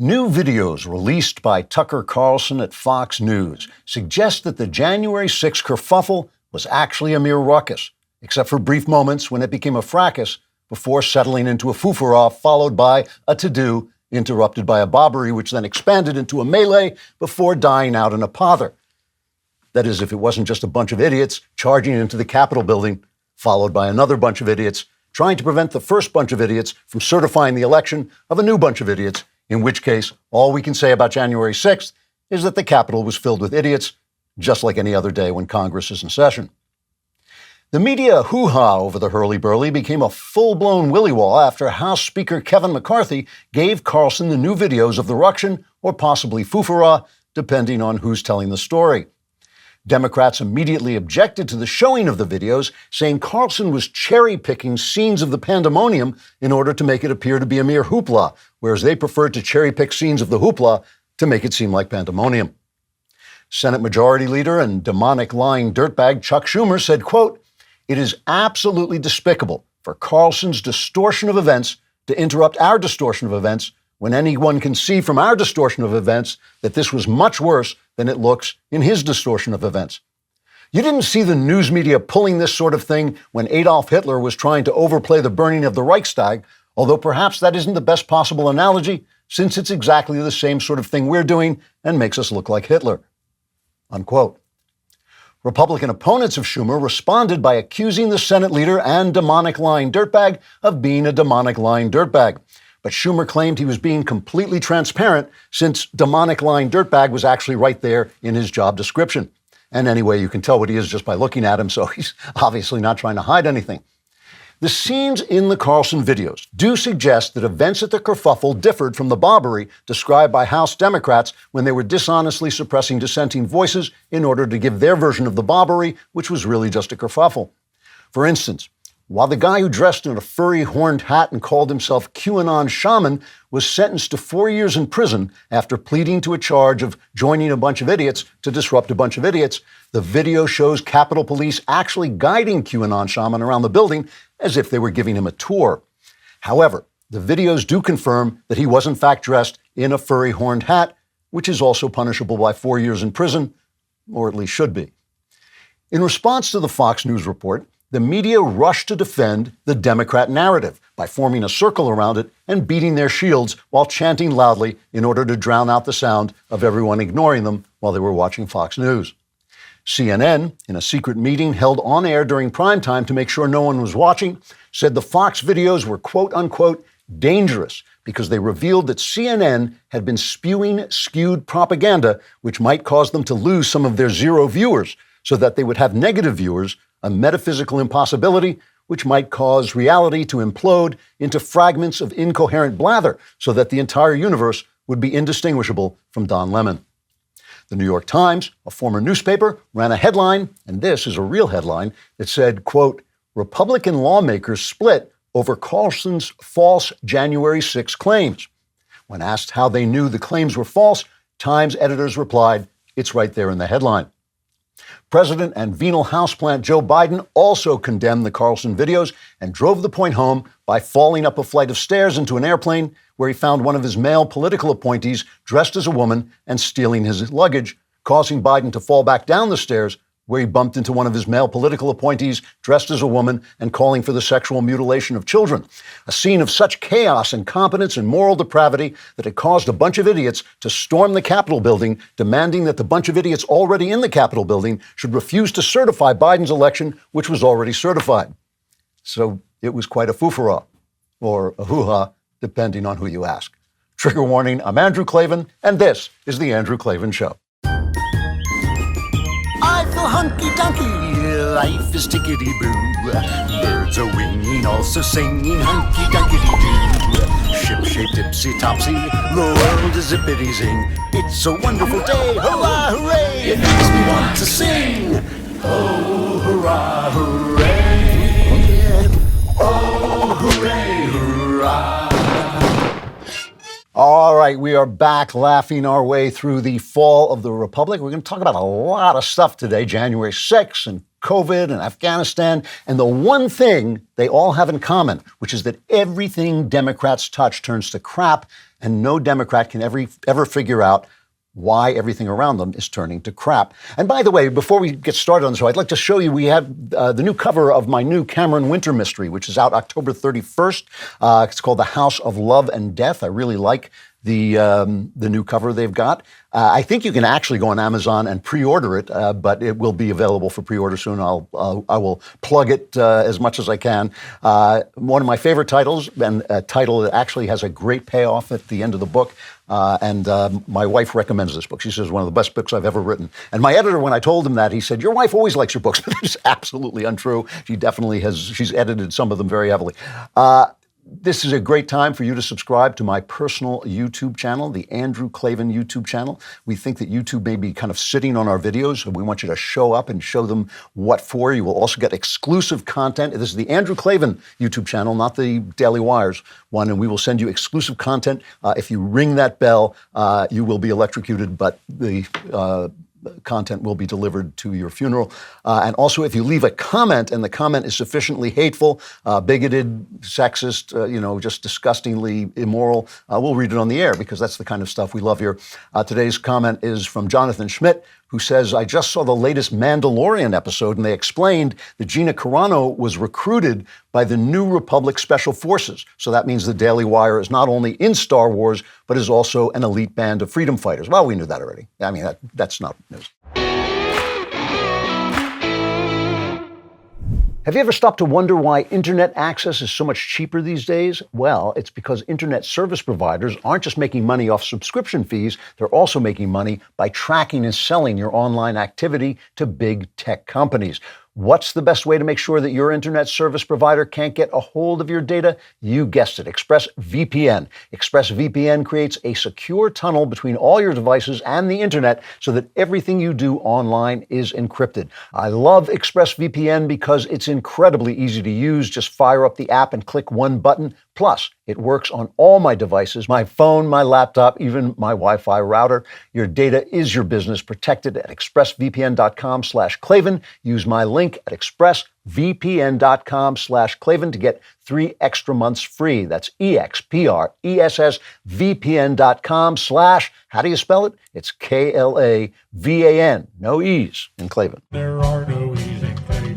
New videos released by Tucker Carlson at Fox News suggest that the January 6 kerfuffle was actually a mere ruckus, except for brief moments when it became a fracas before settling into a foo-for-off followed by a to-do interrupted by a bobbery which then expanded into a melee before dying out in a pother. That is, if it wasn't just a bunch of idiots charging into the Capitol building, followed by another bunch of idiots trying to prevent the first bunch of idiots from certifying the election of a new bunch of idiots, in which case all we can say about January 6th is that the Capitol was filled with idiots, just like any other day when Congress is in session. The media hoo-ha over the hurly-burly became a full-blown willy-wall after House Speaker Kevin McCarthy gave Carlson the new videos of the ruction, or possibly foo-for-ah, depending on who's telling the story. Democrats immediately objected to the showing of the videos, saying Carlson was cherry-picking scenes of the pandemonium in order to make it appear to be a mere hoopla, whereas they preferred to cherry-pick scenes of the hoopla to make it seem like pandemonium. Senate Majority Leader and demonic lying dirtbag Chuck Schumer said, quote, "It is absolutely despicable for Carlson's distortion of events to interrupt our distortion of events when anyone can see from our distortion of events that this was much worse than it looks in his distortion of events. You didn't see the news media pulling this sort of thing when Adolf Hitler was trying to overplay the burning of the Reichstag, although perhaps that isn't the best possible analogy, since it's exactly the same sort of thing we're doing and makes us look like Hitler." Unquote. Republican opponents of Schumer responded by accusing the Senate leader and demonic lying dirtbag of being a demonic lying dirtbag. But Schumer claimed he was being completely transparent since demonic lying dirtbag was actually right there in his job description. And anyway, you can tell what he is just by looking at him, so he's obviously not trying to hide anything. The scenes in the Carlson videos do suggest that events at the kerfuffle differed from the bobbery described by House Democrats when they were dishonestly suppressing dissenting voices in order to give their version of the bobbery, which was really just a kerfuffle. For instance, while the guy who dressed in a furry horned hat and called himself QAnon Shaman was sentenced to 4 years in prison after pleading to a charge of joining a bunch of idiots to disrupt a bunch of idiots, the video shows Capitol Police actually guiding QAnon Shaman around the building as if they were giving him a tour. However, the videos do confirm that he was in fact dressed in a furry horned hat, which is also punishable by 4 years in prison, or at least should be. In response to the Fox News report, the media rushed to defend the Democrat narrative by forming a circle around it and beating their shields while chanting loudly in order to drown out the sound of everyone ignoring them while they were watching Fox News. CNN, in a secret meeting held on air during prime time to make sure no one was watching, said the Fox videos were quote-unquote dangerous because they revealed that CNN had been spewing skewed propaganda which might cause them to lose some of their zero viewers so that they would have negative viewers, a metaphysical impossibility which might cause reality to implode into fragments of incoherent blather so that the entire universe would be indistinguishable from Don Lemon. The New York Times, a former newspaper, ran a headline, and this is a real headline, that said, quote, "Republican lawmakers split over Carlson's false January 6 claims." When asked how they knew the claims were false, Times editors replied, "It's right there in the headline." President and venal houseplant Joe Biden also condemned the Carlson videos and drove the point home by falling up a flight of stairs into an airplane where he found one of his male political appointees dressed as a woman and stealing his luggage, causing Biden to fall back down the stairs where he bumped into one of his male political appointees dressed as a woman and calling for the sexual mutilation of children. A scene of such chaos, incompetence, and moral depravity that it caused a bunch of idiots to storm the Capitol building, demanding that the bunch of idiots already in the Capitol building should refuse to certify Biden's election, which was already certified. So it was quite a foo-for-ah, or a hoo-ha, depending on who you ask. Trigger warning, I'm Andrew Klavan, and this is The Andrew Klavan Show. I feel hunky-dunky, life is tickety-boo. Birds are winging, also singing hunky-dunky-doo. Ship-shaped ipsy-topsy, the world is zippity-zing. It's a wonderful day, hurrah, hooray! It makes me want to sing. Oh, hurrah, hooray! Oh, hooray, hurrah! All right, we are back laughing our way through the fall of the Republic. We're going to talk about a lot of stuff today, January 6th and COVID and Afghanistan. And the one thing they all have in common, which is that everything Democrats touch turns to crap, and no Democrat can ever figure out why everything around them is turning to crap. And by the way, before we get started on the show, I'd like to show you, we have the new cover of my new Cameron Winter mystery, which is out October 31st. It's called The House of Love and Death. I really like the new cover they've got. I think you can actually go on Amazon and pre-order it, but it will be available for pre-order soon. I will plug it as much as I can. One of my favorite titles, and a title that actually has a great payoff at the end of the book. And my wife recommends this book. She says one of the best books I've ever written. And my editor, when I told him that, he said, "Your wife always likes your books." But it's absolutely untrue. She definitely has. She's edited some of them very heavily. This is a great time for you to subscribe to my personal YouTube channel, the Andrew Klavan YouTube channel. We think that YouTube may be kind of sitting on our videos, so we want you to show up and show them what for. You will also get exclusive content. This is the Andrew Klavan YouTube channel, not the Daily Wire's one, and we will send you exclusive content. If you ring that bell, you will be electrocuted, but the content will be delivered to your funeral. And also, if you leave a comment and the comment is sufficiently hateful, bigoted, sexist, just disgustingly immoral, we'll read it on the air because that's the kind of stuff we love here. Today's comment is from Jonathan Schmidt, who says, "I just saw the latest Mandalorian episode and they explained that Gina Carano was recruited by the New Republic Special Forces. So that means the Daily Wire is not only in Star Wars, but is also an elite band of freedom fighters." Well, we knew that already. I mean, that's not news. Have you ever stopped to wonder why internet access is so much cheaper these days? Well, it's because internet service providers aren't just making money off subscription fees, they're also making money by tracking and selling your online activity to big tech companies. What's the best way to make sure that your internet service provider can't get a hold of your data? You guessed it, ExpressVPN. ExpressVPN creates a secure tunnel between all your devices and the internet so that everything you do online is encrypted. I love ExpressVPN because it's incredibly easy to use. Just fire up the app and click one button. Plus, it works on all my devices, my phone, my laptop, even my Wi-Fi router. Your data is your business, protected at expressvpn.com/Klavan. Use my link at expressvpn.com/Klavan to get 3 extra months free. That's expressvpn.com/ how do you spell it? It's KLAVAN. No E's in Klavan. There are no E's in Klavan.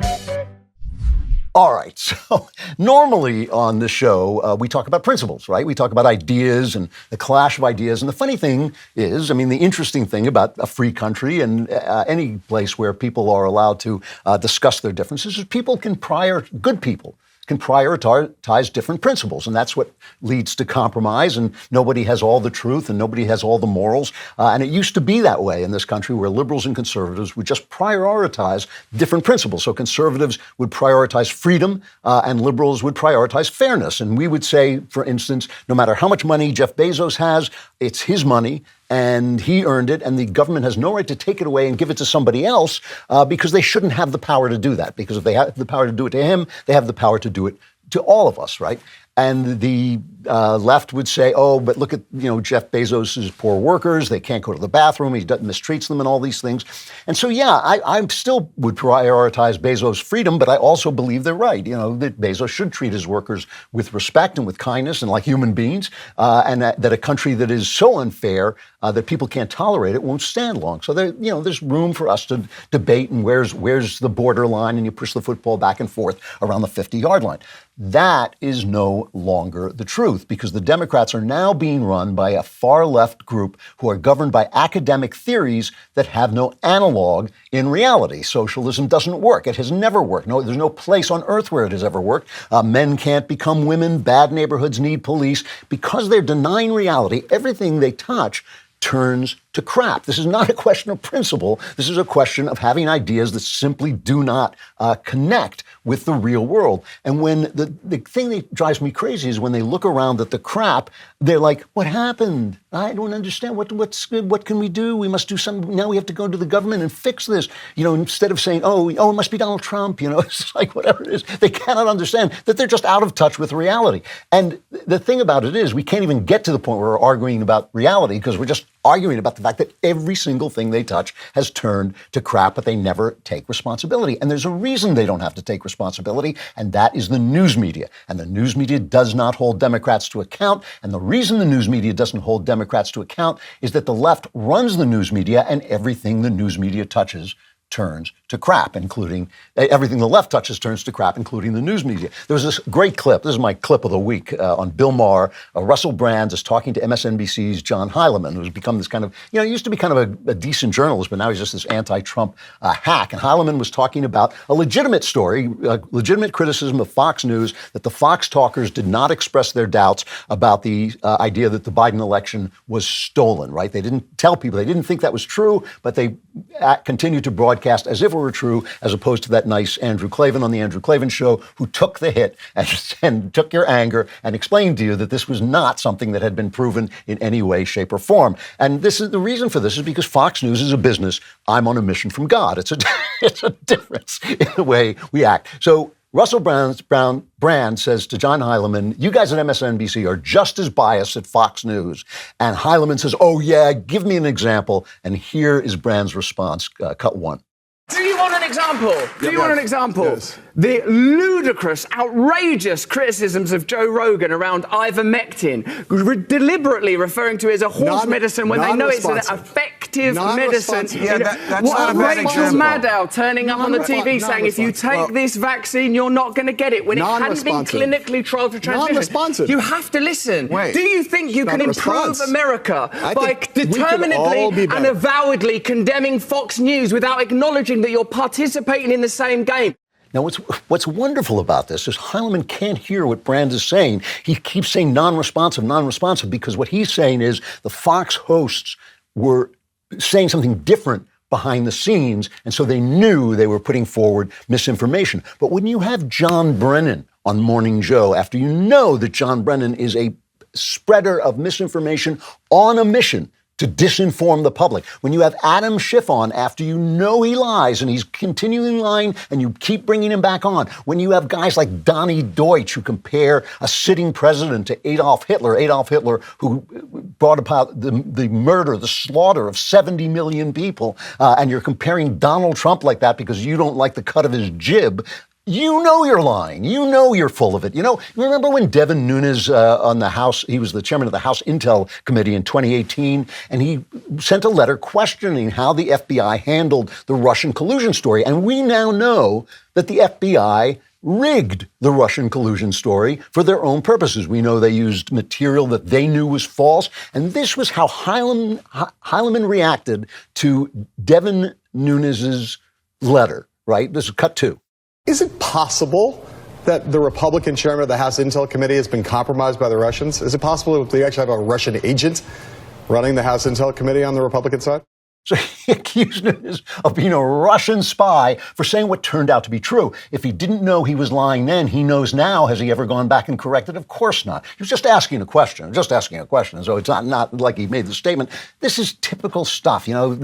All right, so normally on this show, we talk about principles, right? We talk about ideas and the clash of ideas. And the funny thing is, the interesting thing about a free country and any place where people are allowed to discuss their differences is good people can prioritize different principles. And that's what leads to compromise. And nobody has all the truth and nobody has all the morals. And it used to be that way in this country where liberals and conservatives would just prioritize different principles. So conservatives would prioritize freedom and liberals would prioritize fairness. And we would say, for instance, no matter how much money Jeff Bezos has, it's his money and he earned it, and the government has no right to take it away and give it to somebody else because they shouldn't have the power to do that. Because if they have the power to do it to him, they have the power to do it to all of us, right? And the left would say, oh, but look at, Jeff Bezos' poor workers. They can't go to the bathroom. He mistreats them and all these things. And so, I still would prioritize Bezos' freedom, but I also believe they're right. That Bezos should treat his workers with respect and with kindness and like human beings, and that a country that is so unfair that people can't tolerate it won't stand long. So there's room for us to debate and where's the borderline, and you push the football back and forth around the 50-yard line. That is no longer the truth because the Democrats are now being run by a far left group who are governed by academic theories that have no analog in reality. Socialism doesn't work. It has never worked. No, there's no place on earth where it has ever worked. Men can't become women. Bad neighborhoods need police. Because they're denying reality, everything they touch turns to crap. This is not a question of principle. This is a question of having ideas that simply do not connect with the real world. And when the thing that drives me crazy is when they look around at the crap, they're like, what happened? I don't understand. What can we do? We must do something. Now we have to go to the government and fix this. Instead of saying, oh, it must be Donald Trump. It's like whatever it is. They cannot understand that they're just out of touch with reality. And the thing about it is we can't even get to the point where we're arguing about reality because we're just arguing about the fact that every single thing they touch has turned to crap, but they never take responsibility. And there's a reason they don't have to take responsibility, and that is the news media. And the news media does not hold Democrats to account. And the reason the news media doesn't hold Democrats to account is that the left runs the news media, and everything the news media touches turns to crap, including everything the left touches turns to crap, including the news media. There was this great clip. This is my clip of the week on Bill Maher. Russell Brand is talking to MSNBC's John Heilemann, who's become this kind of, he used to be kind of a decent journalist, but now he's just this anti-Trump hack. And Heilemann was talking about a legitimate story, legitimate criticism of Fox News, that the Fox talkers did not express their doubts about the idea that the Biden election was stolen, right? They didn't tell people, they didn't think that was true, but they continued to broadcast as if it were true, as opposed to that nice Andrew Klavan on the Andrew Klavan show, who took the hit and took your anger and explained to you that this was not something that had been proven in any way, shape, or form. And this is the reason for this is because Fox News is a business. I'm on a mission from God. It's a difference in the way we act. So Russell Brand says to John Heilemann, you guys at MSNBC are just as biased at Fox News. And Heilemann says, oh, yeah, give me an example. And here is Brand's response, cut one. Do you want an example? Do you want an example? Yes. The ludicrous, outrageous criticisms of Joe Rogan around ivermectin, deliberately referring to it as a horse medicine when they know it's an effective medicine. Yeah, that's not a bad Rachel example. Maddow turning up on the TV saying, if you take this vaccine, you're not going to get it, when it hadn't been clinically trialed for transmission. Non-responsive. You have to listen. Wait. Do you think you can improve response. America by think we could all be determinedly and better. avowedly condemning Fox News without acknowledging that you're participating in the same game? Now, what's wonderful about this is Heilemann can't hear what Brand is saying. He keeps saying non-responsive, because what he's saying is the Fox hosts were saying something different behind the scenes, and so they knew they were putting forward misinformation. But when you have John Brennan on Morning Joe, after you know that John Brennan is a spreader of misinformation on a mission to disinform the public, when you have Adam Schiff on after you know he lies and he's continuing lying and you keep bringing him back on, when you have guys like Donnie Deutsch who compare a sitting president to Adolf Hitler who brought about the murder, the slaughter of 70 million people, and you're comparing Donald Trump like that because you don't like the cut of his jib, you know you're lying. You know you're full of it. You remember when Devin Nunes on the House, he was the chairman of the House Intel Committee in 2018, and he sent a letter questioning how the FBI handled the Russian collusion story. And we now know that the FBI rigged the Russian collusion story for their own purposes. We know they used material that they knew was false. And this was how Heilemann reacted to Devin Nunes's letter, right? This is cut two. Is it possible that the Republican chairman of the House Intel Committee has been compromised by the Russians? Is it possible that they actually have a Russian agent running the House Intel Committee on the Republican side? So he accused Nunes of being a Russian spy for saying what turned out to be true. If he didn't know he was lying then, he knows now. Has he ever gone back and corrected? Of course not. He was just asking a question. So it's not like he made the statement. This is typical stuff. They know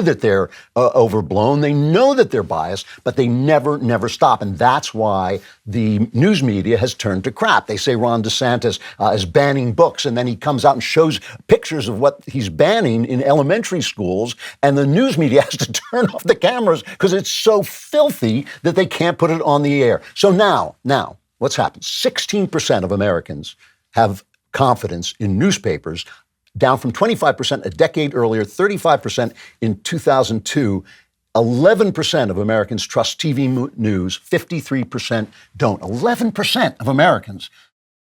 that they're overblown. They know that they're biased, but they never stop. And that's why the news media has turned to crap. They say Ron DeSantis is banning books, and then he comes out and shows pictures of what he's banning in elementary schools, and the news media has to turn off the cameras because it's so filthy that they can't put it on the air. So now, what's happened? 16% of Americans have confidence in newspapers, down from 25% a decade earlier, 35% in 2002. 11% of Americans trust TV news, 53% don't. 11% of Americans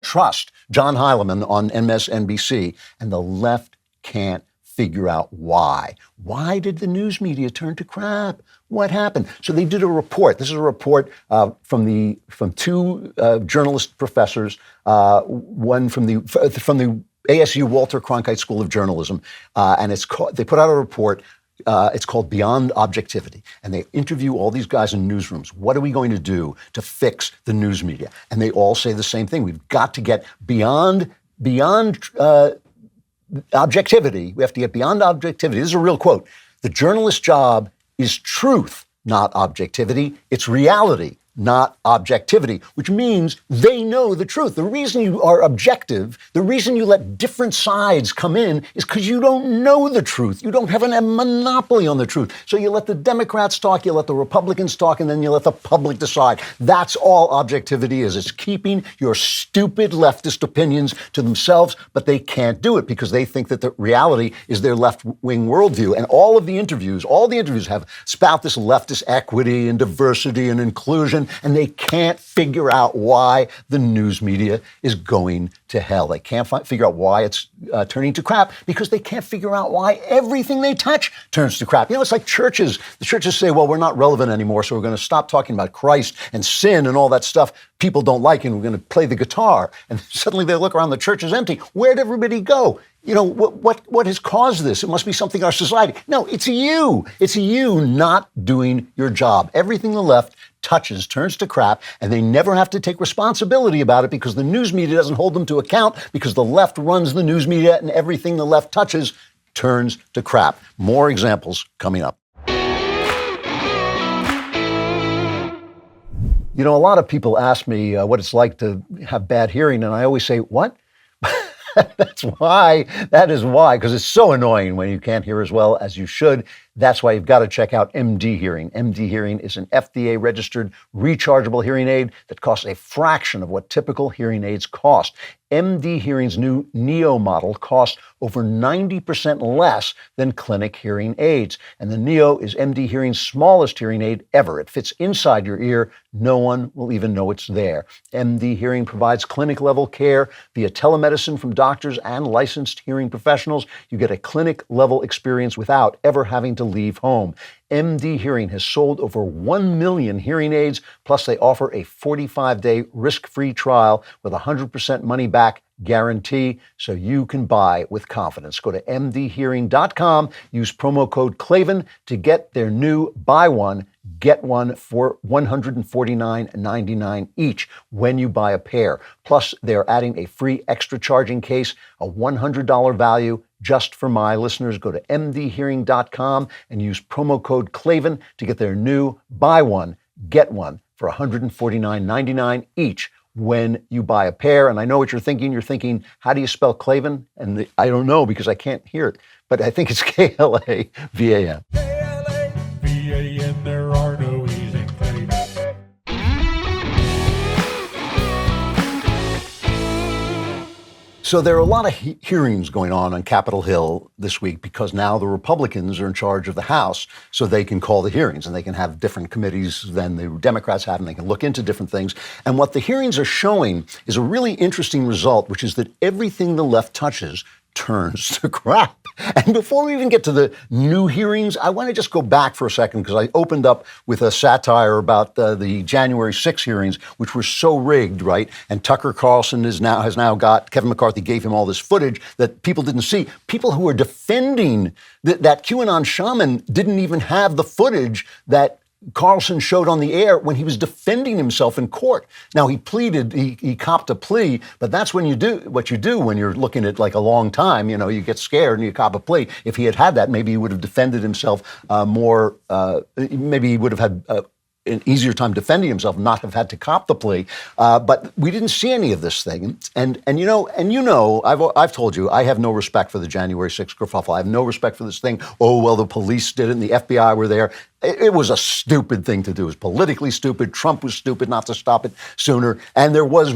trust John Heilemann on MSNBC, and the left can't figure out why. Why did the news media turn to crap? What happened? So they did a report. This is a report from two journalist professors, one from the ASU Walter Cronkite School of Journalism, and they put out a report. It's called Beyond Objectivity, and they interview all these guys in newsrooms. What are we going to do to fix the news media? And they all say the same thing. We've got to get beyond objectivity. We have to get beyond objectivity. This is a real quote. The journalist's job is truth, not objectivity. It's reality, not objectivity, which means they know the truth. The reason you are objective, the reason you let different sides come in is because you don't know the truth. You don't have a monopoly on the truth. So you let the Democrats talk, you let the Republicans talk, and then you let the public decide. That's all objectivity is. It's keeping your stupid leftist opinions to themselves, but they can't do it because they think that the reality is their left-wing worldview. And all the interviews have spout this leftist equity and diversity and inclusion, and they can't figure out why the news media is going to hell. They can't figure out why it's turning to crap because they can't figure out why everything they touch turns to crap. You know, it's like churches. The churches say, well, we're not relevant anymore, so we're going to stop talking about Christ and sin and all that stuff people don't like, and we're going to play the guitar. And suddenly they look around, the church is empty. Where'd everybody go? You know, what has caused this? It must be something in our society. No, it's you. It's you not doing your job. Everything the left touches turns to crap, and they never have to take responsibility about it because the news media doesn't hold them to account because the left runs the news media, and everything the left touches turns to crap. More examples coming up. You know, a lot of people ask me what it's like to have bad hearing, and I always say, what? That is why, because it's so annoying when you can't hear as well as you should. That's why you've got to check out MD Hearing. MD Hearing is an FDA-registered rechargeable hearing aid that costs a fraction of what typical hearing aids cost. MD Hearing's new Neo model costs over 90% less than clinic hearing aids. And the Neo is MD Hearing's smallest hearing aid ever. It fits inside your ear. No one will even know it's there. MD Hearing provides clinic-level care via telemedicine from doctors and licensed hearing professionals. You get a clinic-level experience without ever having to leave home. MD Hearing has sold over 1 million hearing aids, plus they offer a 45-day risk-free trial with 100% money-back guarantee, so you can buy with confidence. Go to mdhearing.com, use promo code Klavan to get their new buy one, get one for $149.99 each when you buy a pair. Plus, they're adding a free extra charging case, a $100 value just for my listeners. Go to mdhearing.com and use promo code Klavan to get their new buy one, get one for $149.99 each when you buy a pair. And I know what you're thinking. You're thinking, how do you spell Klavan? And I don't know because I can't hear it, but I think it's Klavan. Klavan, there are no e's in Klavan. So there are a lot of hearings going on Capitol Hill this week because now the Republicans are in charge of the House, so they can call the hearings and they can have different committees than the Democrats have, and they can look into different things. And what the hearings are showing is a really interesting result, which is that everything the left touches turns to crap. And before we even get to the new hearings, I want to just go back for a second because I opened up with a satire about the January 6 hearings, which were so rigged, right? And Tucker Carlson has now got, Kevin McCarthy gave him all this footage that people didn't see. People who are defending that QAnon shaman didn't even have the footage that Carlson showed on the air when he was defending himself in court. Now, he pleaded, he copped a plea, but that's when you do what you do when you're looking at like a long time. You know, you get scared and you cop a plea. If he had had that, maybe he would have defended himself more, maybe he would have had an easier time defending himself, not have had to cop the plea. But we didn't see any of this thing. And you know, I've told you, I have no respect for the January 6th kerfuffle. I have no respect for this thing. Oh, well, the police did it and the FBI were there. It was a stupid thing to do. It was politically stupid. Trump was stupid not to stop it sooner. And there was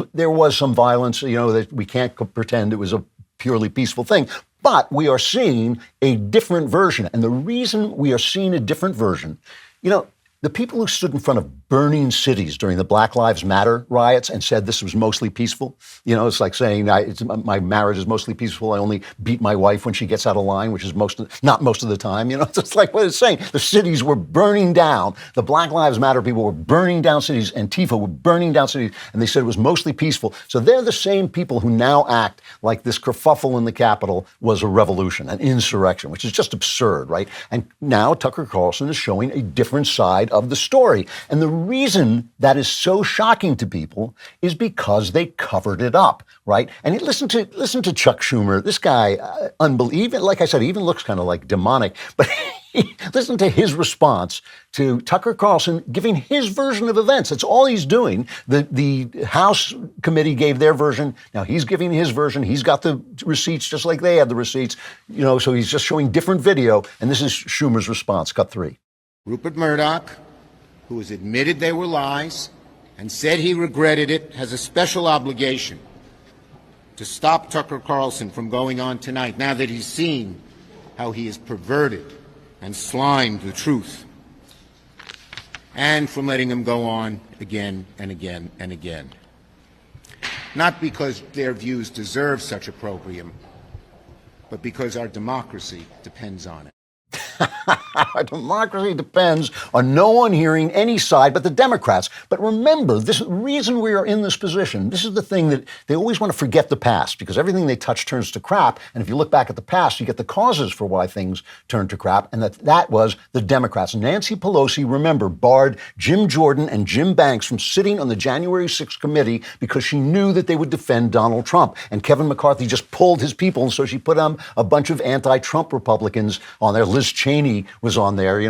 some violence, you know, that we can't pretend it was a purely peaceful thing. But we are seeing a different version. And the reason we are seeing a different version, you know, the people who stood in front of burning cities during the Black Lives Matter riots and said this was mostly peaceful, you know, it's like saying my marriage is mostly peaceful. I only beat my wife when she gets out of line, which is not most of the time. You know, it's just like what it's saying. The cities were burning down. The Black Lives Matter people were burning down cities. Antifa were burning down cities. And they said it was mostly peaceful. So they're the same people who now act like this kerfuffle in the Capitol was a revolution, an insurrection, which is just absurd, right? And now Tucker Carlson is showing a different side of the story. And the reason that is so shocking to people is because they covered it up, right? And listen to Chuck Schumer. This guy, unbelievable. Like I said, he even looks kind of like demonic, but Listen to his response to Tucker Carlson giving his version of events. That's all he's doing. The House committee gave their version. Now he's giving his version. He's got the receipts just like they had the receipts. So he's just showing different video. And this is Schumer's response, cut 3. Rupert Murdoch, who has admitted they were lies and said he regretted it, has a special obligation to stop Tucker Carlson from going on tonight now that he's seen how he has perverted and slimed the truth, and from letting him go on again and again and again. Not because their views deserve such opprobrium, but because our democracy depends on it. Our democracy depends on no one hearing any side but the Democrats. But remember, this reason we are in this position, this is the thing that they always want to forget the past, because everything they touch turns to crap. And if you look back at the past, you get the causes for why things turned to crap. And that was the Democrats. Nancy Pelosi, remember, barred Jim Jordan and Jim Banks from sitting on the January 6th committee because she knew that they would defend Donald Trump. And Kevin McCarthy just pulled his people. And so she put a bunch of anti-Trump Republicans on there. Liz Cheney was on there,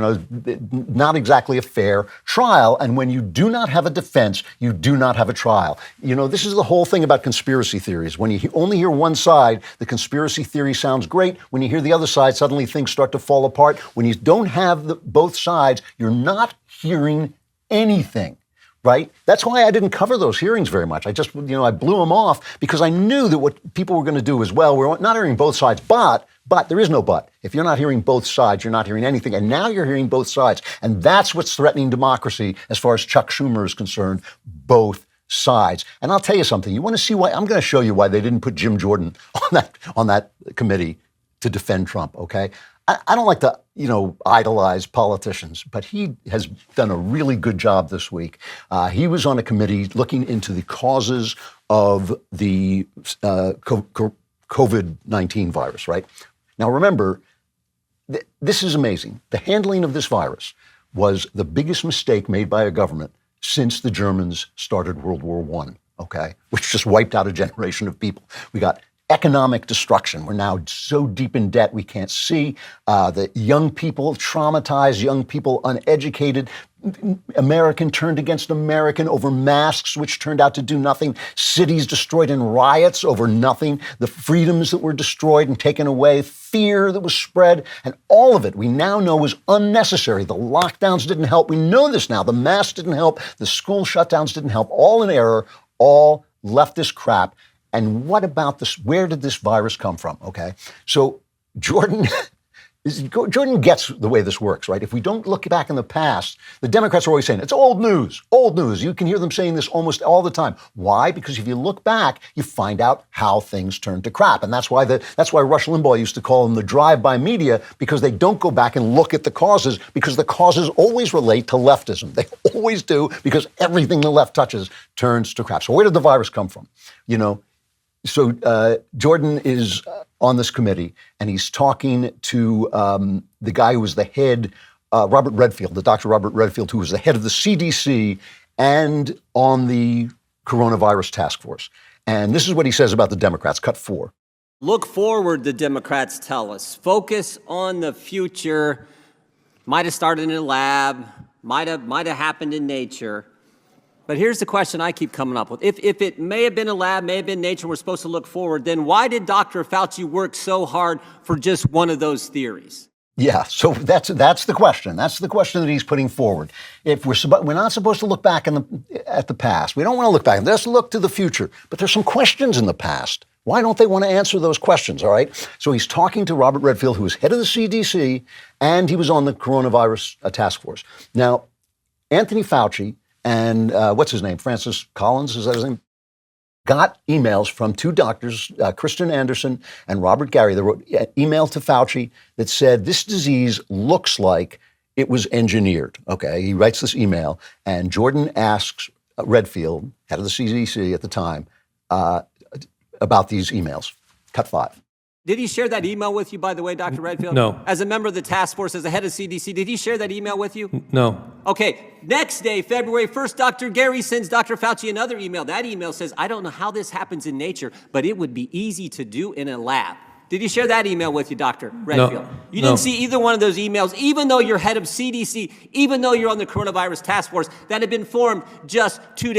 not exactly a fair trial. And when you do not have a defense, you do not have a trial. This is the whole thing about conspiracy theories. When you only hear one side, the conspiracy theory sounds great. When you hear the other side, suddenly things start to fall apart. When you don't have both sides, you're not hearing anything. Right? That's why I didn't cover those hearings very much. I just, I blew them off because I knew that what people were going to do as well, we're not hearing both sides, but there is no but. If you're not hearing both sides, you're not hearing anything. And now you're hearing both sides. And that's what's threatening democracy as far as Chuck Schumer is concerned, both sides. And I'll tell you something. You want to see why? I'm going to show you why they didn't put Jim Jordan on that committee to defend Trump, okay? I don't like to, idolize politicians, but he has done a really good job this week. He was on a committee looking into the causes of the COVID-19 virus, right? Now, remember, this is amazing. The handling of this virus was the biggest mistake made by a government since the Germans started World War I, okay? Which just wiped out a generation of people. We got economic destruction. We're now so deep in debt we can't see. The young people traumatized, young people uneducated. American turned against American over masks, which turned out to do nothing. Cities destroyed in riots over nothing. The freedoms that were destroyed and taken away. Fear that was spread. And all of it we now know was unnecessary. The lockdowns didn't help. We know this now. The masks didn't help. The school shutdowns didn't help. All in error. All leftist crap. And what about this? Where did this virus come from? Okay. So Jordan gets the way this works, right? If we don't look back in the past, the Democrats are always saying, it's old news, old news. You can hear them saying this almost all the time. Why? Because if you look back, you find out how things turned to crap. And that's why Rush Limbaugh used to call them the drive-by media, because they don't go back and look at the causes, because the causes always relate to leftism. They always do, because everything the left touches turns to crap. So where did the virus come from? So Jordan is on this committee, and he's talking to the guy who was the head, Robert Redfield, the Dr. Robert Redfield, who was the head of the CDC and on the coronavirus task force. And this is what he says about the Democrats, cut 4. Look forward, the Democrats tell us. Focus on the future. Might have started in a lab, might have happened in nature. But here's the question I keep coming up with. If it may have been a lab, may have been nature, we're supposed to look forward, then why did Dr. Fauci work so hard for just one of those theories? Yeah, so that's the question. That's the question that he's putting forward. If we're not supposed to look back at the past. We don't want to look back. Let's look to the future. But there's some questions in the past. Why don't they want to answer those questions, all right? So he's talking to Robert Redfield, who was head of the CDC, and he was on the coronavirus task force. Now, Anthony Fauci and what's his name? Francis Collins, is that his name? Got emails from two doctors, Christian Anderson and Robert Gary. They wrote an email to Fauci that said, this disease looks like it was engineered. Okay, he writes this email, and Jordan asks Redfield, head of the CDC at the time, about these emails. Cut 5. Did he share that email with you, by the way, Dr. Redfield? No. As a member of the task force, as the head of CDC, did he share that email with you? No. Okay. Next day, February 1st, Dr. Gary sends Dr. Fauci another email. That email says, I don't know how this happens in nature, but it would be easy to do in a lab. Did he share that email with you, Dr. Redfield? You didn't see either one of those emails, even though you're head of CDC, even though you're on the coronavirus task force that had been formed just 3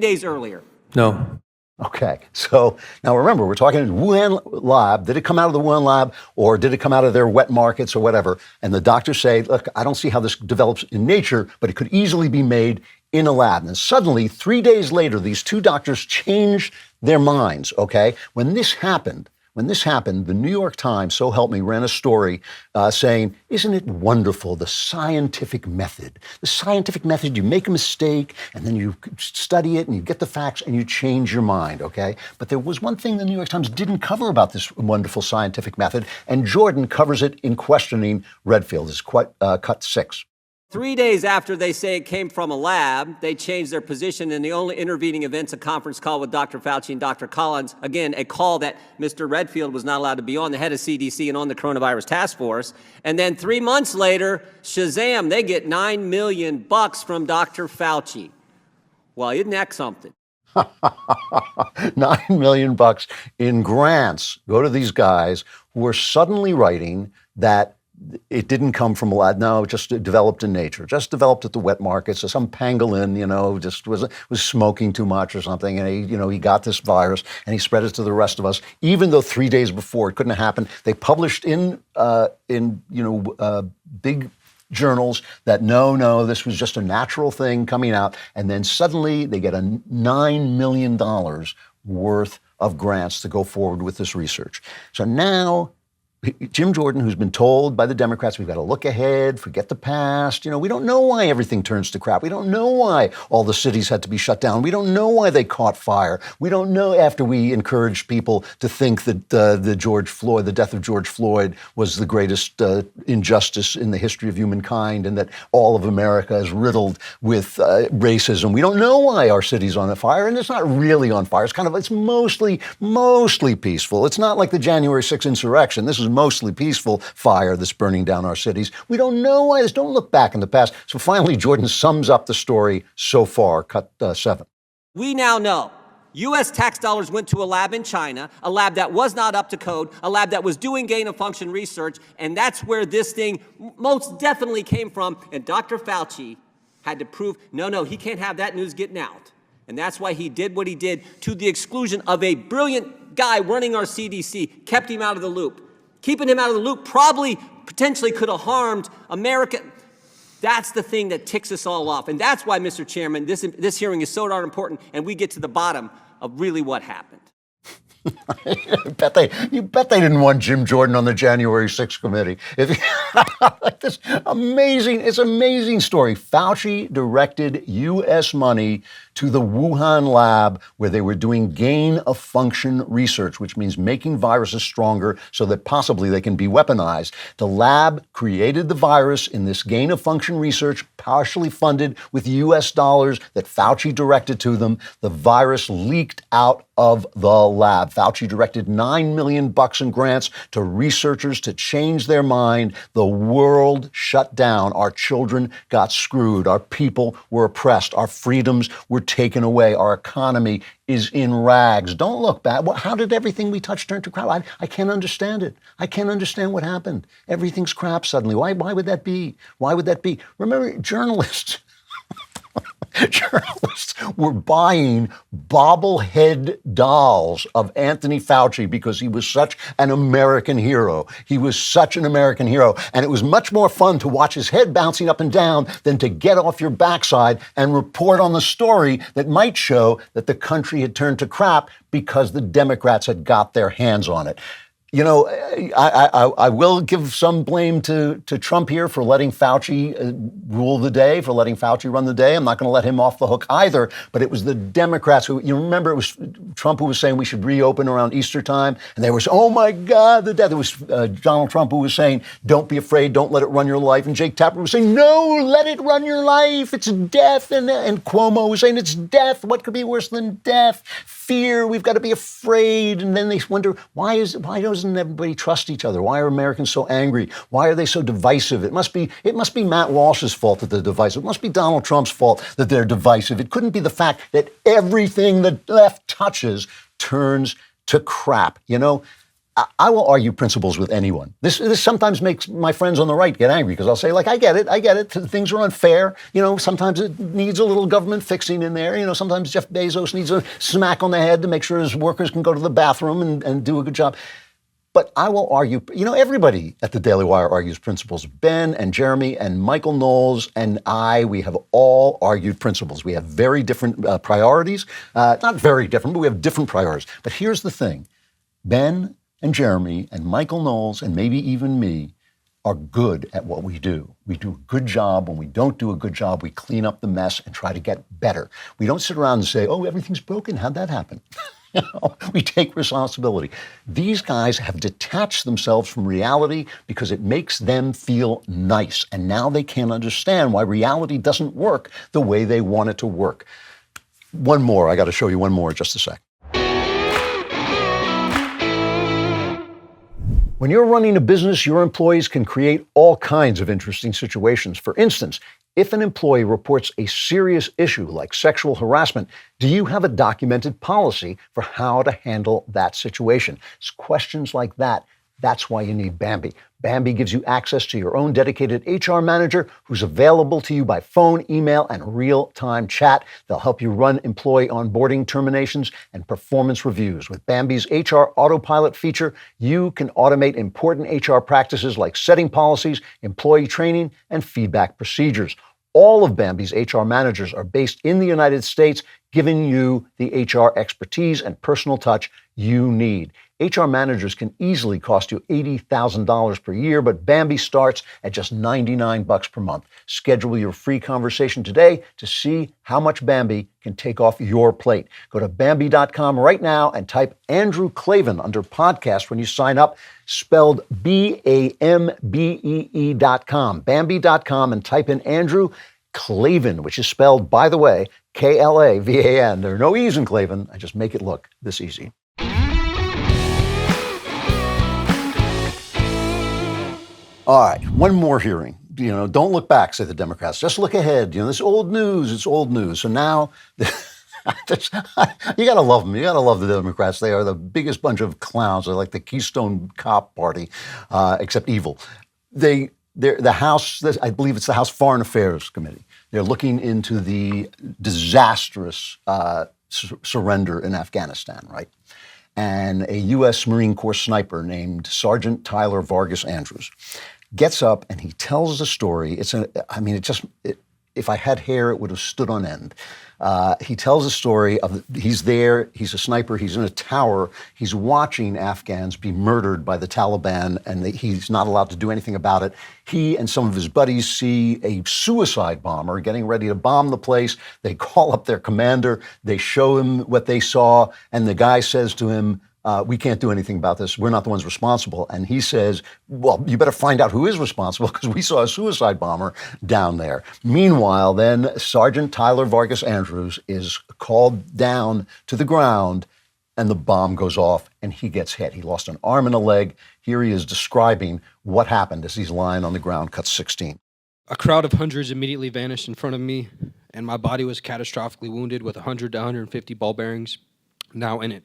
days earlier. No. Okay, so now remember, we're talking Wuhan lab. Did it come out of the Wuhan lab, or did it come out of their wet markets or whatever? And the doctors say, look, I don't see how this develops in nature, but it could easily be made in a lab. And suddenly, 3 days later, these two doctors changed their minds, okay? When this happened, the New York Times, so help me, ran a story saying, isn't it wonderful, the scientific method? The scientific method, you make a mistake, and then you study it, and you get the facts, and you change your mind, okay? But there was one thing the New York Times didn't cover about this wonderful scientific method, and Jordan covers it in questioning Redfield. It's cut 6. 3 days after they say it came from a lab, they changed their position, and the only intervening event's a conference call with Dr. Fauci and Dr. Collins. Again, a call that Mr. Redfield was not allowed to be on, the head of CDC and on the coronavirus task force. And then 3 months later, shazam, they get $9 million from Dr. Fauci. Well, isn't that something? $9 million in grants go to these guys who are suddenly writing that it didn't come from a lab. No, it just developed in nature. Just developed at the wet markets. So some pangolin, just was smoking too much or something, and he got this virus and he spread it to the rest of us. Even though 3 days before it couldn't have happened, they published in big journals that no, this was just a natural thing coming out. And then suddenly they get a $9 million worth of grants to go forward with this research. So now Jim Jordan, who's been told by the Democrats, we've got to look ahead, forget the past. We don't know why everything turns to crap. We don't know why all the cities had to be shut down. We don't know why they caught fire. We don't know after we encouraged people to think that the death of George Floyd was the greatest injustice in the history of humankind, and that all of America is riddled with racism. We don't know why our city's on fire, and it's not really on fire. It's mostly peaceful. It's not like the January 6th insurrection. This is mostly peaceful fire that's burning down our cities. We don't know why this. Don't look back in the past. So finally, Jordan sums up the story so far, cut 7. We now know U.S. tax dollars went to a lab in China, a lab that was not up to code, a lab that was doing gain-of-function research, and that's where this thing most definitely came from. And Dr. Fauci had to prove, no, he can't have that news getting out. And that's why he did what he did, to the exclusion of a brilliant guy running our CDC, kept him out of the loop. Keeping him out of the loop potentially could have harmed America. That's the thing that ticks us all off. And that's why, Mr. Chairman, this hearing is so darn important, and we get to the bottom of really what happened. You bet they didn't want Jim Jordan on the January 6th committee. It's amazing story. Fauci directed U.S. money to the Wuhan lab where they were doing gain-of-function research, which means making viruses stronger so that possibly they can be weaponized. The lab created the virus in this gain-of-function research, partially funded with U.S. dollars that Fauci directed to them. The virus leaked out of the lab. Fauci directed $9 million in grants to researchers to change their mind. The world shut down. Our children got screwed. Our people were oppressed. Our freedoms were taken away. Our economy is in rags. Don't look back. How did everything we touched turn to crap? I can't understand it. I can't understand what happened. Everything's crap suddenly. Why would that be? Why would that be? Remember, journalists were buying bobblehead dolls of Anthony Fauci because he was such an American hero. He was such an American hero. And it was much more fun to watch his head bouncing up and down than to get off your backside and report on the story that might show that the country had turned to crap because the Democrats had got their hands on it. I will give some blame to Trump here for letting Fauci rule the day, for letting Fauci run the day. I'm not going to let him off the hook either. But it was the Democrats who, remember, it was Trump who was saying we should reopen around Easter time. And they were saying, oh, my God, the death. It was Donald Trump who was saying, don't be afraid, don't let it run your life. And Jake Tapper was saying, no, let it run your life. It's death. And Cuomo was saying it's death. What could be worse than death? Fear. We've got to be afraid. And then they wonder, why doesn't everybody trust each other? Why are Americans so angry? Why are they so divisive? It must be Matt Walsh's fault that they're divisive. It must be Donald Trump's fault that they're divisive. It couldn't be the fact that everything the left touches turns to crap. I will argue principles with anyone. This sometimes makes my friends on the right get angry because I'll say, like, I get it. Things are unfair. Sometimes it needs a little government fixing in there. Sometimes Jeff Bezos needs a smack on the head to make sure his workers can go to the bathroom and do a good job. But I will argue, everybody at the Daily Wire argues principles. Ben and Jeremy and Michael Knowles and we have all argued principles. We have very different priorities. Not very different, but we have different priorities. But here's the thing. Ben and Jeremy and Michael Knowles and maybe even me are good at what we do. We do a good job. When we don't do a good job, we clean up the mess and try to get better. We don't sit around and say, oh, everything's broken. How'd that happen? We take responsibility. These guys have detached themselves from reality because it makes them feel nice. And now they can't understand why reality doesn't work the way they want it to work. One more. I got to show you one more in just a sec. When you're running a business, your employees can create all kinds of interesting situations. For instance, if an employee reports a serious issue like sexual harassment, do you have a documented policy for how to handle that situation? It's questions like that. That's why you need Bambee. Bambee gives you access to your own dedicated HR manager who's available to you by phone, email, and real-time chat. They'll help you run employee onboarding, terminations, and performance reviews. With Bambee's HR Autopilot feature, you can automate important HR practices like setting policies, employee training, and feedback procedures. All of Bambee's HR managers are based in the United States, giving you the HR expertise and personal touch you need. HR managers can easily cost you $80,000 per year, but Bambee starts at just $99 per month. Schedule your free conversation today to see how much Bambee can take off your plate. Go to Bambee.com right now and type Andrew Klavan under podcast when you sign up, spelled BAMBEE.com. Bambee.com and type in Andrew Klavan, which is spelled, by the way, Klavan. There are no E's in Klavan. I just make it look this easy. All right, one more hearing. Don't look back, say the Democrats. Just look ahead. This old news, it's old news. So now, you got to love them. You got to love the Democrats. They are the biggest bunch of clowns. They're like the Keystone Cop Party, except evil. They're the House, I believe it's the House Foreign Affairs Committee. They're looking into the disastrous surrender in Afghanistan, right? And a U.S. Marine Corps sniper named Sergeant Tyler Vargas Andrews gets up and he tells the story. If I had hair, it would have stood on end. He tells a story of, he's there, he's a sniper, he's in a tower, he's watching Afghans be murdered by the Taliban, and he's not allowed to do anything about it. He and some of his buddies see a suicide bomber getting ready to bomb the place. They call up their commander, they show him what they saw, and the guy says to him, we can't do anything about this. We're not the ones responsible. And he says, well, you better find out who is responsible because we saw a suicide bomber down there. Meanwhile, then Sergeant Tyler Vargas Andrews is called down to the ground and the bomb goes off and he gets hit. He lost an arm and a leg. Here he is describing what happened as he's lying on the ground, cut 16. A crowd of hundreds immediately vanished in front of me, and my body was catastrophically wounded with 100 to 150 ball bearings now in it.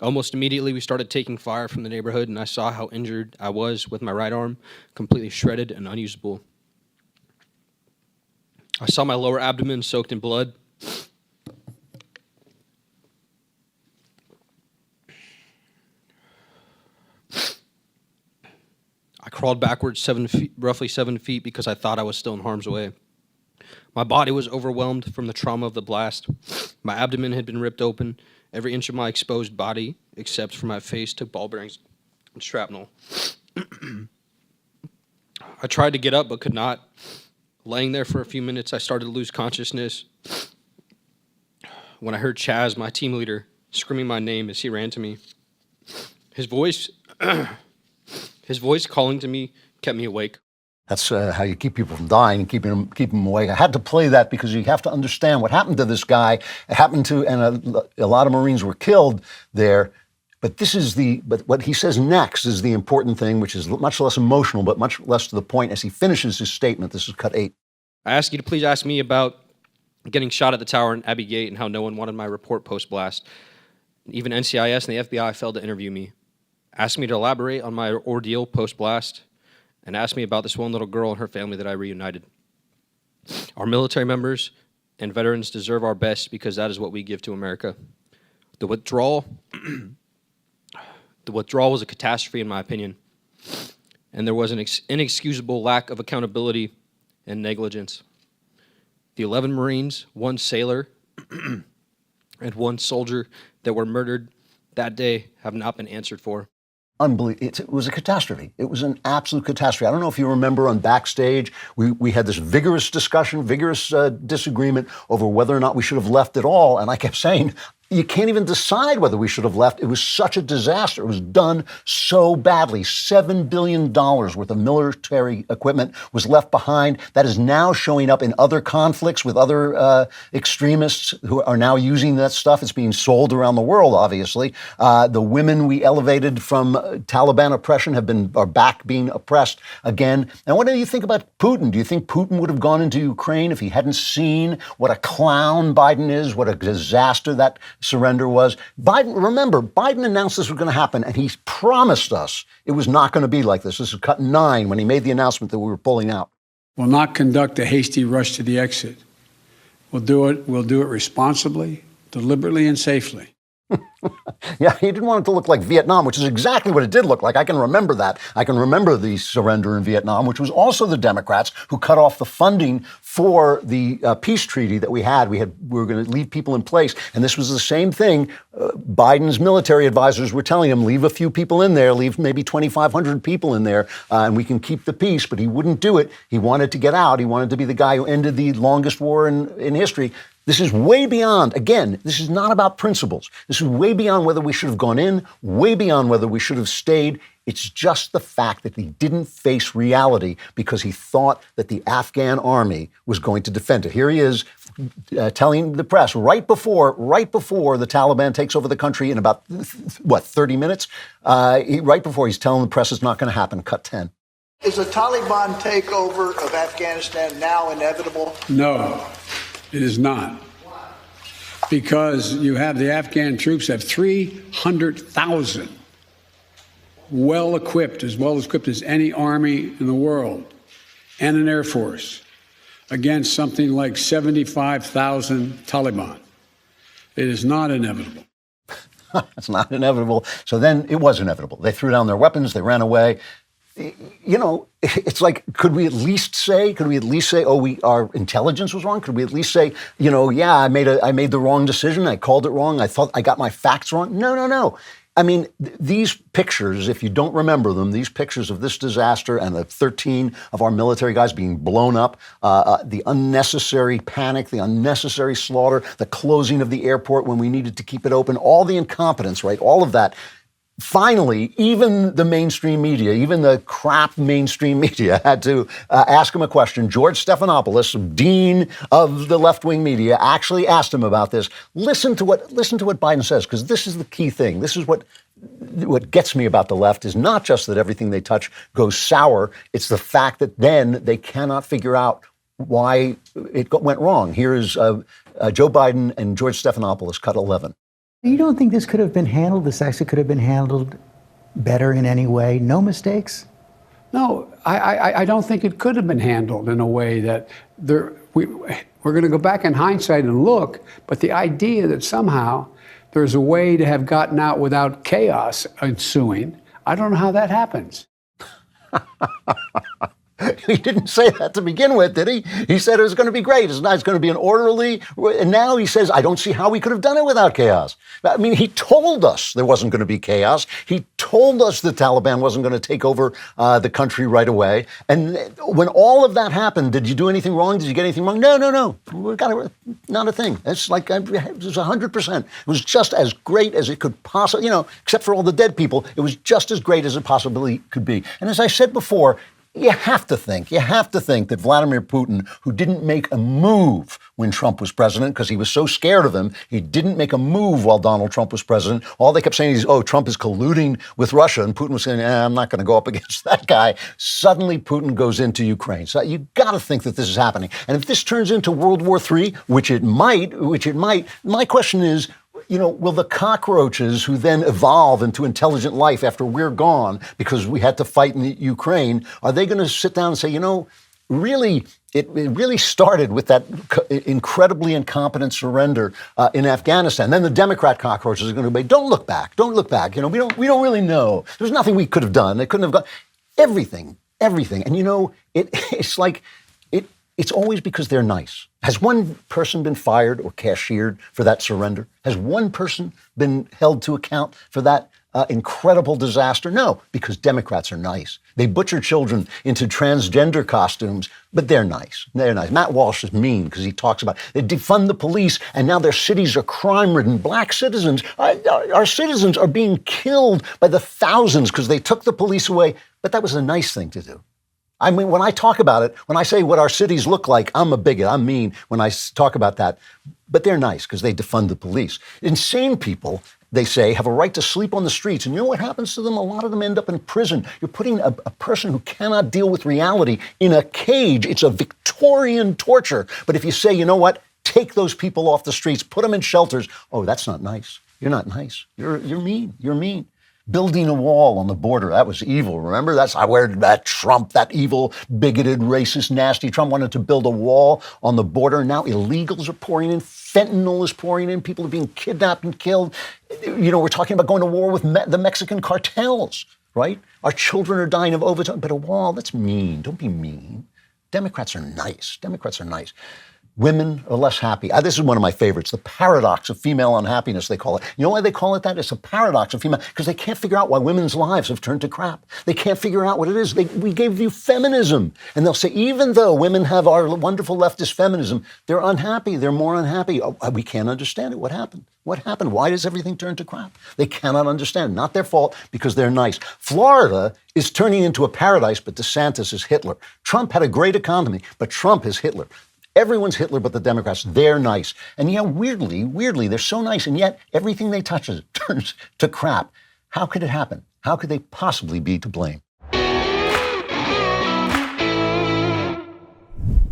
Almost immediately, we started taking fire from the neighborhood, and I saw how injured I was with my right arm, completely shredded and unusable. I saw my lower abdomen soaked in blood. I crawled backwards roughly 7 feet because I thought I was still in harm's way. My body was overwhelmed from the trauma of the blast. My abdomen had been ripped open. Every inch of my exposed body, except for my face, took ball bearings and shrapnel. I tried to get up, but could not. Laying there for a few minutes, I started to lose consciousness when I heard Chaz, my team leader, screaming my name as he ran to me. His voice calling to me kept me awake. That's how you keep people from dying and keep them awake. I had to play that because you have to understand what happened to this guy. It happened to, and a lot of Marines were killed there. But but what he says next is the important thing, which is much less emotional, but much less to the point as he finishes his statement. This is cut 8. I ask you to please ask me about getting shot at the tower in Abbey Gate and how no one wanted my report post-blast. Even NCIS and the FBI failed to interview me. asked me to elaborate on my ordeal post-blast, and asked me about this one little girl and her family that I reunited. Our military members and veterans deserve our best because that is what we give to America. The withdrawal was a catastrophe in my opinion, and there was an inexcusable lack of accountability and negligence. The 11 Marines, 1 sailor, and 1 soldier that were murdered that day have not been answered for. Unbelievable. It was a catastrophe. It was an absolute catastrophe. I don't know if you remember on Backstage, we had this vigorous discussion, vigorous disagreement over whether or not we should have left at all. And I kept saying, you can't even decide whether we should have left. It was such a disaster. It was done so badly. $7 billion worth of military equipment was left behind. That is now showing up in other conflicts with other extremists who are now using that stuff. It's being sold around the world, obviously. The women we elevated from Taliban oppression are back being oppressed again. And what do you think about Putin? Do you think Putin would have gone into Ukraine if he hadn't seen what a clown Biden is, what a disaster that surrender was? Biden announced this was going to happen, and he promised us it was not going to be like this. This is cut 9 when he made the announcement that we were pulling out. Will not conduct a hasty rush to the exit. We'll do it responsibly, deliberately, and safely. Yeah, he didn't want it to look like Vietnam, which is exactly what it did look like. I can remember that. I can remember the surrender in Vietnam, which was also the Democrats who cut off the funding for the peace treaty that we had. We were going to leave people in place. And this was the same thing. Biden's military advisors were telling him, leave a few people in there, leave maybe 2,500 people in there, and we can keep the peace. But he wouldn't do it. He wanted to get out. He wanted to be the guy who ended the longest war in history. This is way beyond, again, this is not about principles. This is way beyond whether we should have gone in, way beyond whether we should have stayed. It's just the fact that he didn't face reality because he thought that the Afghan army was going to defend it. Here he is telling the press right before the Taliban takes over the country in about, 30 minutes? Right before he's telling the press it's not going to happen. Cut 10. Is the Taliban takeover of Afghanistan now inevitable? No. It is not. Because you have the Afghan troops have 300,000 well-equipped, as well-equipped as any army in the world, and an air force against something like 75,000 Taliban. It is not inevitable. It's not inevitable. So then it was inevitable. They threw down their weapons. They ran away. You know, it's like, could we at least say, our intelligence was wrong? Could we at least say, I made the wrong decision. I called it wrong. I thought I got my facts wrong. No. I mean, these pictures, if you don't remember them, these pictures of this disaster and the 13 of our military guys being blown up, the unnecessary panic, the unnecessary slaughter, the closing of the airport when we needed to keep it open, all the incompetence, right? All of that. Finally, even the mainstream media, even the crap mainstream media had to ask him a question. George Stephanopoulos, dean of the left-wing media, actually asked him about this. Listen to what Biden says, because this is the key thing. This is what gets me about the left is not just that everything they touch goes sour. It's the fact that then they cannot figure out why it went wrong. Here is Joe Biden and George Stephanopoulos, cut 11. You don't think this could have been handled, this actually could have been handled better in any way? No mistakes? No, I don't think it could have been handled in a way that we're going to go back in hindsight and look, but the idea that somehow there's a way to have gotten out without chaos ensuing, I don't know how that happens. He didn't say that to begin with, did he? He said it was going to be great. It's going to be an orderly. And now he says, I don't see how we could have done it without chaos. I mean, he told us there wasn't going to be chaos. He told us the Taliban wasn't going to take over the country right away. And when all of that happened, did you do anything wrong? Did you get anything wrong? No. We got it. Not a thing. It's like it was 100%. It was just as great as it could possibly, except for all the dead people. It was just as great as it possibly could be. And as I said before, you have to think that Vladimir Putin, who didn't make a move when Trump was president because he was so scared of him, he didn't make a move while Donald Trump was president. All they kept saying is, Trump is colluding with Russia. And Putin was saying, I'm not going to go up against that guy. Suddenly, Putin goes into Ukraine. So you got to think that this is happening. And if this turns into World War III, which it might, my question is, will the cockroaches who then evolve into intelligent life after we're gone because we had to fight in Ukraine, are they going to sit down and say, really, it really started with that incredibly incompetent surrender in Afghanistan. Then the Democrat cockroaches are going to be, don't look back. We don't really know. There's nothing we could have done. They couldn't have gone. Everything. And it's like, it's always because they're nice. Has one person been fired or cashiered for that surrender? Has one person been held to account for that incredible disaster? No, because Democrats are nice. They butcher children into transgender costumes, but they're nice. They're nice. Matt Walsh is mean because he talks about they defund the police and now their cities are crime-ridden. Black citizens, our citizens are being killed by the thousands because they took the police away. But that was a nice thing to do. I mean, when I talk about it, when I say what our cities look like, I'm a bigot. I'm mean when I talk about that. But they're nice because they defund the police. Insane people, they say, have a right to sleep on the streets. And you know what happens to them? A lot of them end up in prison. You're putting a person who cannot deal with reality in a cage. It's a Victorian torture. But if you say, you know what, take those people off the streets, put them in shelters. Oh, that's not nice. You're not nice. You're mean. You're mean. Building a wall on the border, that was evil. Remember, where that Trump, that evil, bigoted, racist, nasty Trump wanted to build a wall on the border. Now illegals are pouring in. Fentanyl is pouring in. People are being kidnapped and killed. We're talking about going to war with the Mexican cartels, right? Our children are dying of overdose. But a wall, that's mean. Don't be mean. Democrats are nice. Women are less happy. This is one of my favorites, the paradox of female unhappiness, they call it. You know why they call it that? It's a paradox of female, because they can't figure out why women's lives have turned to crap. They can't figure out what it is. We gave you feminism. And they'll say, even though women have our wonderful leftist feminism, they're unhappy. They're more unhappy. Oh, we can't understand it. What happened? What happened? Why does everything turn to crap? They cannot understand. Not their fault, because they're nice. Florida is turning into a paradise, but DeSantis is Hitler. Trump had a great economy, but Trump is Hitler. Everyone's Hitler but the Democrats. They're nice. And weirdly, they're so nice, and yet everything they touch turns to crap. How could it happen? How could they possibly be to blame?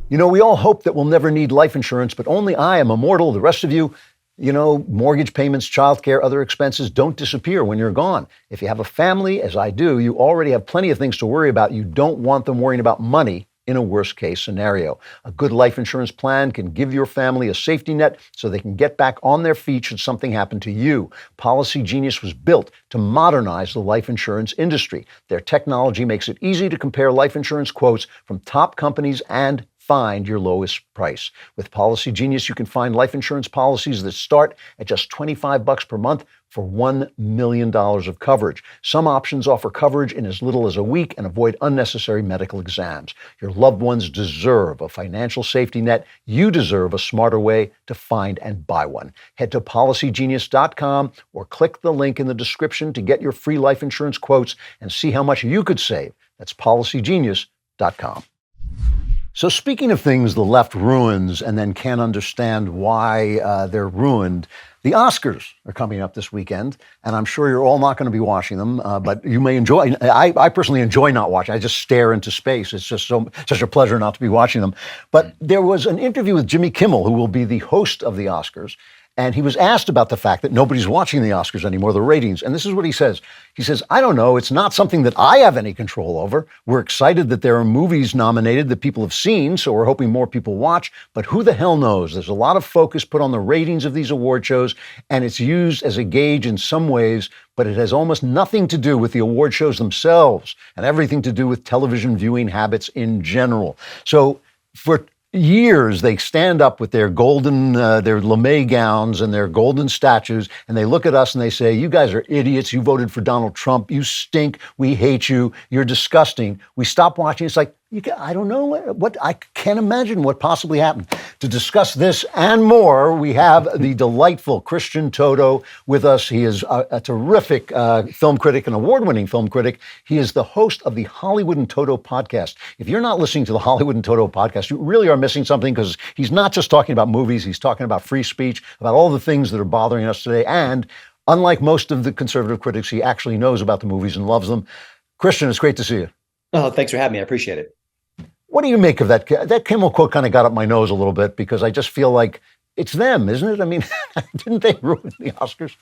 We all hope that we'll never need life insurance, but only I am immortal. The rest of you, mortgage payments, childcare, other expenses don't disappear when you're gone. If you have a family, as I do, you already have plenty of things to worry about. You don't want them worrying about money in a worst-case scenario. A good life insurance plan can give your family a safety net so they can get back on their feet should something happen to you. Policy Genius was built to modernize the life insurance industry. Their technology makes it easy to compare life insurance quotes from top companies and find your lowest price. With Policy Genius, you can find life insurance policies that start at just $25 per month for $1 million of coverage. Some options offer coverage in as little as a week and avoid unnecessary medical exams. Your loved ones deserve a financial safety net. You deserve a smarter way to find and buy one. Head to policygenius.com or click the link in the description to get your free life insurance quotes and see how much you could save. That's policygenius.com. So speaking of things the left ruins and then can't understand why they're ruined, the Oscars are coming up this weekend, and I'm sure you're all not going to be watching them, but you may enjoy. I personally enjoy not watching. I just stare into space. It's just such a pleasure not to be watching them. But there was an interview with Jimmy Kimmel, who will be the host of the Oscars, and he was asked about the fact that nobody's watching the Oscars anymore, the ratings. And this is what he says. He says, I don't know. It's not something that I have any control over. We're excited that there are movies nominated that people have seen, so we're hoping more people watch. But who the hell knows? There's a lot of focus put on the ratings of these award shows, and it's used as a gauge in some ways, but it has almost nothing to do with the award shows themselves and everything to do with television viewing habits in general. So for years, they stand up with their golden, their lame gowns and their golden statues, and they look at us and they say, you guys are idiots. You voted for Donald Trump. You stink. We hate you. You're disgusting. We stop watching. It's like, I don't know what I can't imagine what possibly happened. To discuss this and more, we have the delightful Christian Toto with us. He is a terrific film critic, an award-winning film critic. He is the host of the Hollywood and Toto podcast. If you're not listening to the Hollywood and Toto podcast, you really are missing something, because he's not just talking about movies. He's talking about free speech, about all the things that are bothering us today. And unlike most of the conservative critics, he actually knows about the movies and loves them. Christian, it's great to see you. Oh, thanks for having me. I appreciate it. What do you make of that? That Kimmel quote kind of got up my nose a little bit, because I just feel like it's them, isn't it? I mean, didn't they ruin the Oscars?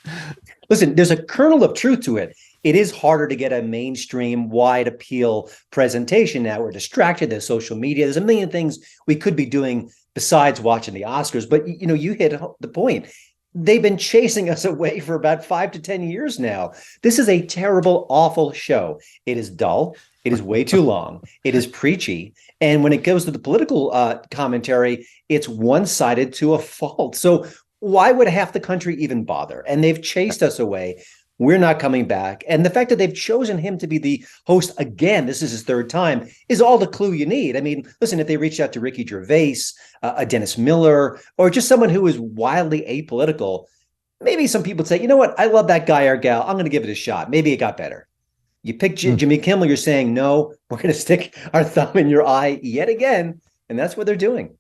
Listen, there's a kernel of truth to it. It is harder to get a mainstream, wide appeal presentation now. We're distracted. There's social media. There's a million things we could be doing besides watching the Oscars. But, you hit the point. They've been chasing us away for about 5 to 10 years now. This is a terrible, awful show. It is dull. It is way too long. It is preachy. And when it goes to the political commentary, it's one-sided to a fault. So why would half the country even bother? And they've chased us away. We're not coming back. And the fact that they've chosen him to be the host again, this is his third time, is all the clue you need. I mean, listen, if they reached out to Ricky Gervais, a Dennis Miller, or just someone who is wildly apolitical, maybe some people would say, you know what, I love that guy or gal. I'm going to give it a shot. Maybe it got better. You pick Jimmy Kimmel, you're saying, no, we're going to stick our thumb in your eye yet again. And that's what they're doing.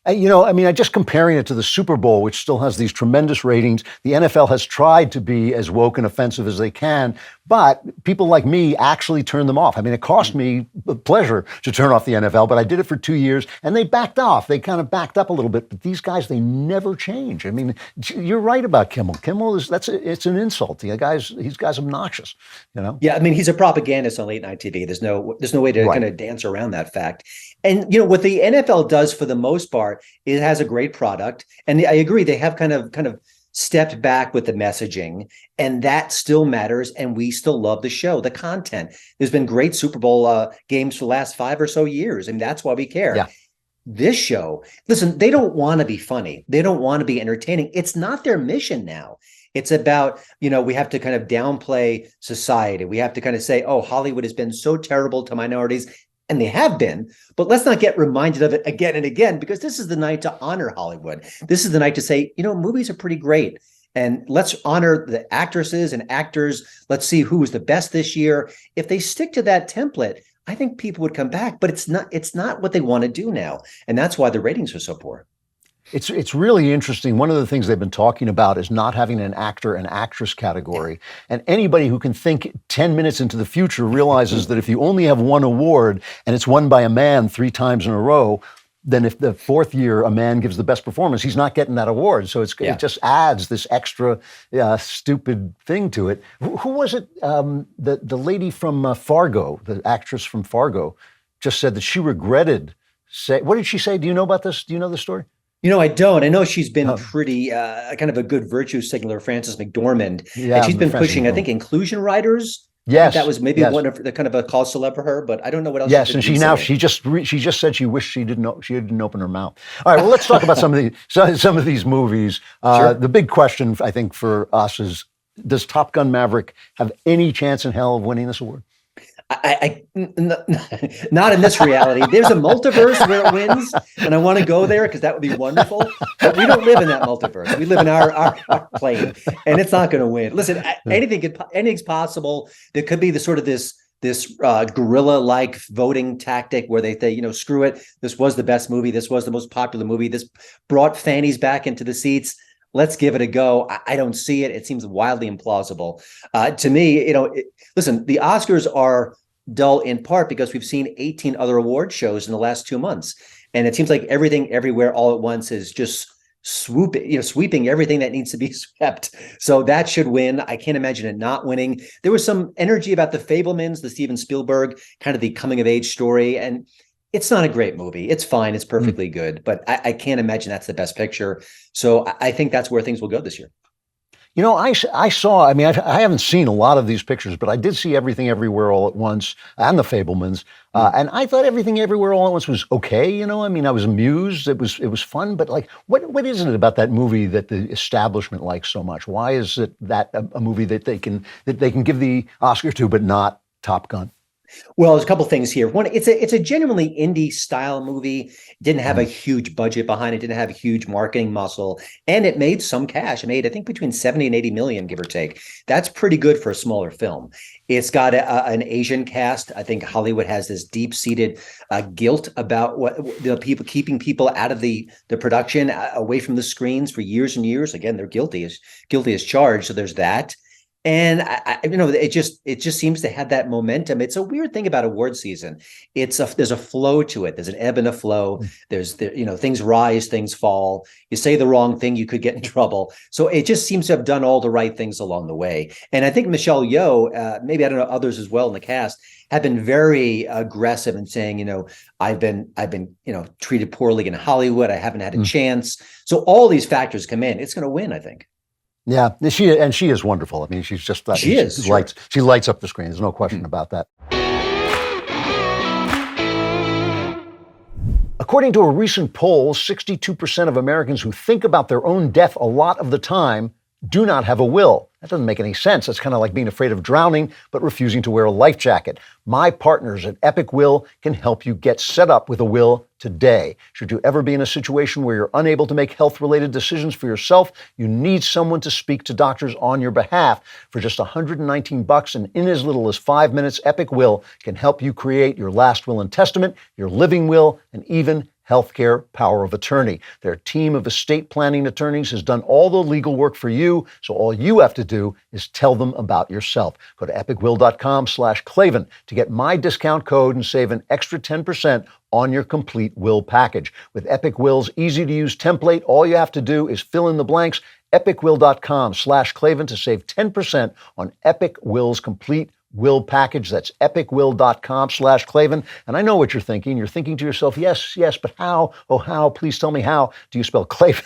Just comparing it to the Super Bowl, which still has these tremendous ratings. The NFL has tried to be as woke and offensive as they can, but people like me actually turn them off. I mean, it cost me pleasure to turn off the NFL, but I did it for 2 years and they backed off. They kind of backed up a little bit, but these guys, they never change. I mean, you're right about Kimmel. Kimmel it's an insult. He's obnoxious, Yeah, I mean, he's a propagandist on late night TV. There's no way to kind of dance around that fact. And, what the NFL does for the most part, it has a great product. And I agree, they have kind of stepped back with the messaging, and that still matters. And we still love the show, the content. There's been great Super Bowl games for the last 5 or so years. And that's why we care. Yeah. This show, listen, they don't want to be funny. They don't want to be entertaining. It's not their mission now. It's about, we have to kind of downplay society. We have to kind of say, oh, Hollywood has been so terrible to minorities. And they have been, but let's not get reminded of it again and again, because this is the night to honor Hollywood. This is the night to say, movies are pretty great. And let's honor the actresses and actors. Let's see who was the best this year. If they stick to that template, I think people would come back, but it's not what they want to do now. And that's why the ratings are so poor. It's really interesting. One of the things they've been talking about is not having an actor and actress category. And anybody who can think 10 minutes into the future realizes that if you only have one award and it's won by a man 3 times in a row, then if the 4th year a man gives the best performance, he's not getting that award. So it just adds this extra stupid thing to it. Who was it? The lady from Fargo, the actress from Fargo, just said that she regretted. What did she say? Do you know about this? Do you know the story? I don't. I know she's been pretty kind of a good virtue signaler, Frances McDormand. Yeah, and she's been pushing, I think, inclusion writers. Yes, that was maybe one of the kind of a cause celeb for her, but I don't know what else. Yes, and she just said she wished she didn't open her mouth. All right, well, let's talk about some of these movies. Sure. The big question, I think, for us is: does Top Gun Maverick have any chance in hell of winning this award? Not in this reality. There's a multiverse where it wins, and I want to go there because that would be wonderful. But we don't live in that multiverse. We live in our plane, and it's not going to win. Listen, anything's possible. There could be this guerrilla-like voting tactic where they say, screw it. This was the best movie. This was the most popular movie. This brought fannies back into the seats. Let's give it a go. I don't see it. It seems wildly implausible. To me, listen, the Oscars are dull in part because we've seen 18 other award shows in the last 2 months. And it seems like everything, everywhere, all at once is just sweeping everything that needs to be swept. So that should win. I can't imagine it not winning. There was some energy about The Fabelmans, the Steven Spielberg, kind of the coming of age story. And it's not a great movie. It's fine. It's perfectly good. But I can't imagine that's the best picture. So I think that's where things will go this year. I haven't seen a lot of these pictures, but I did see Everything Everywhere All at Once and The Fabelmans. And I thought Everything Everywhere All at Once was okay. I was amused. It was fun. But what is it about that movie that the establishment likes so much? Why is it that a movie that they can give the Oscar to, but not Top Gun? Well, there's a couple things here. One, it's a genuinely indie style movie. It didn't have a huge budget behind it. Didn't have a huge marketing muscle, and it made some cash. It made, I think, between 70 and 80 million, give or take. That's pretty good for a smaller film. It's got an Asian cast. I think Hollywood has this deep-seated guilt about people keeping people out of the production, away from the screens for years and years. Again, they're guilty as charged. So there's that. And it just seems to have that momentum. It's a weird thing about award season. There's a flow to it. There's an ebb and a flow. Things rise, things fall. You say the wrong thing, you could get in trouble. So it just seems to have done all the right things along the way. And I think Michelle Yeoh, maybe I don't know others as well in the cast, have been very aggressive in saying, I've been treated poorly in Hollywood. I haven't had a chance. So all these factors come in. It's going to win, I think. Yeah, she is wonderful. I mean, she's just she lights up the screen. There's no question about that. According to a recent poll, 62% of Americans who think about their own death a lot of the time do not have a will. That doesn't make any sense. It's kind of like being afraid of drowning, but refusing to wear a life jacket. My partners at Epic Will can help you get set up with a will today. Should you ever be in a situation where you're unable to make health-related decisions for yourself, you need someone to speak to doctors on your behalf. For just $119 and in as little as 5 minutes, Epic Will can help you create your last will and testament, your living will, and even healthcare power of attorney. Their team of estate planning attorneys has done all the legal work for you, so all you have to do is tell them about yourself. Go to epicwill.com/Klavan to get my discount code and save an extra 10% on your complete will package. With Epic Will's easy-to-use template, all you have to do is fill in the blanks. epicwill.com/Klavan to save 10% on Epic Will's complete will package. That's epicwill.com/Klavan. And I know what you're thinking. You're thinking to yourself, yes, but how? Oh, how? Please tell me how do you spell Klavan?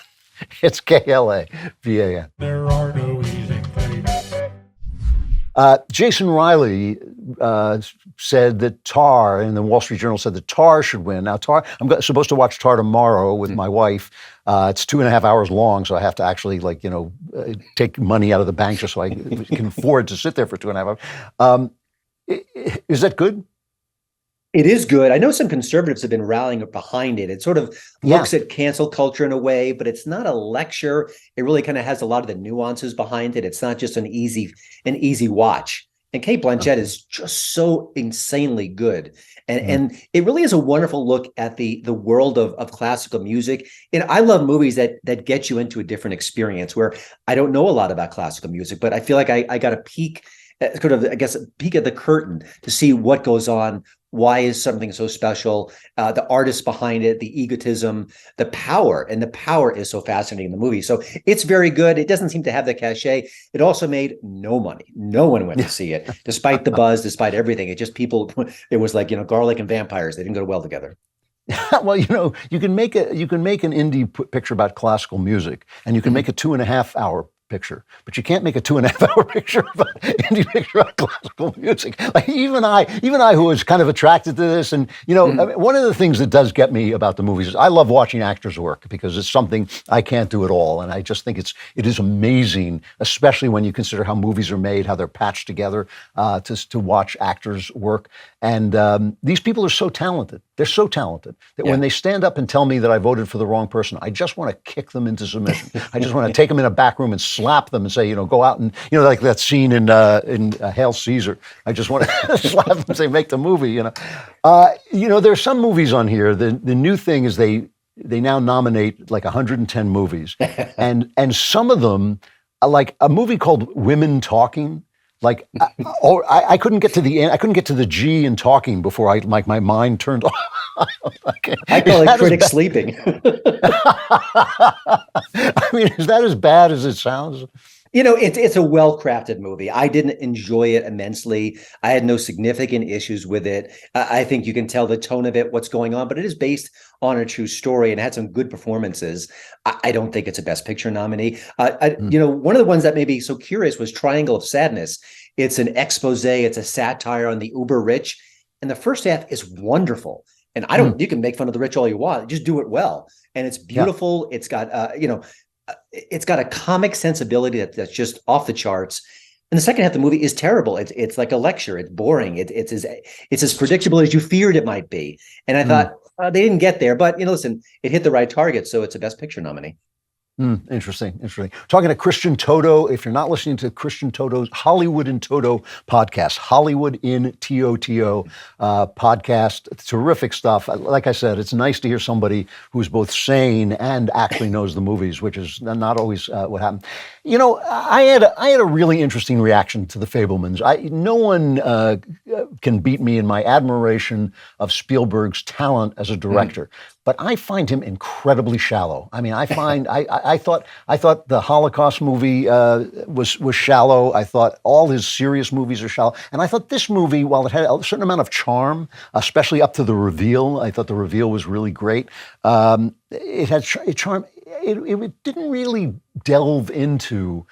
It's Klavan. There are no easy Klavan. Jason Riley said that Tar, in the Wall Street Journal, said that Tar should win. Now, Tar, I'm supposed to watch Tar tomorrow with my wife. It's 2.5 hours long, so I have to actually, take money out of the bank just so I can afford to sit there for 2.5 hours. Is that good? It is good. I know some conservatives have been rallying behind it. It sort of looks at cancel culture in a way, but it's not a lecture. It really kind of has a lot of the nuances behind it. It's not just an easy watch. And Cate Blanchett is just so insanely good. And it really is a wonderful look at the world of classical music. And I love movies that get you into a different experience where I don't know a lot about classical music, but I feel like I got a peek at the curtain to see what goes on. Why is something so special? The artists behind it, the egotism, the power is so fascinating in the movie. So it's very good. It doesn't seem to have the cachet. It also made no money. No one went to see it, despite the buzz, despite everything. It was like, garlic and vampires. They didn't go well together. Well, you can make an indie picture about classical music, and you can make a 2.5 hour picture, but you can't make a 2.5 hour picture about classical music. Like even I who was kind of attracted to this, and I mean, one of the things that does get me about the movies is I love watching actors work because it's something I can't do at all, and I just think it is amazing, especially when you consider how movies are made, how they're patched together to watch actors work. And these people are so talented. They're so talented that when they stand up and tell me that I voted for the wrong person, I just want to kick them into submission. I just want to take them in a back room and slap them and say, go out and, like that scene in Hail Caesar. I just want to slap them and say, make the movie, there's some movies on here. The new thing is they now nominate like 110 movies. and some of them, like a movie called Women Talking, I couldn't get to the end. I couldn't get to the G in talking before my mind turned off. I call it critics sleeping. I mean, is that as bad as it sounds? It's a well-crafted movie. I didn't enjoy it immensely. I had no significant issues with it. I think you can tell the tone of it, what's going on, but it is based on a true story and had some good performances. I don't think it's a Best Picture nominee. One of the ones that made me so curious was Triangle of Sadness. It's an expose. It's a satire on the uber rich. And the first half is wonderful. And you can make fun of the rich all you want. Just do it well. And it's beautiful. Yeah. It's got, it's got a comic sensibility that's just off the charts. And the second half of the movie is terrible. It's like a lecture. It's boring. It's as predictable as you feared it might be. And I thought they didn't get there, but listen, it hit the right target, so it's a Best Picture nominee. Interesting. Talking to Christian Toto. If you're not listening to Christian Toto's Hollywood in Toto podcast, Hollywood in TOTO podcast, terrific stuff. Like I said, it's nice to hear somebody who's both sane and actually knows the movies, which is not always what happened. You know, I had a really interesting reaction to The Fabelmans. No one can beat me in my admiration of Spielberg's talent as a director. But I find him incredibly shallow. I mean, I thought the Holocaust movie was shallow. I thought all his serious movies are shallow, and I thought this movie, while it had a certain amount of charm, especially up to the reveal, I thought the reveal was really great. It had charm. It didn't really delve into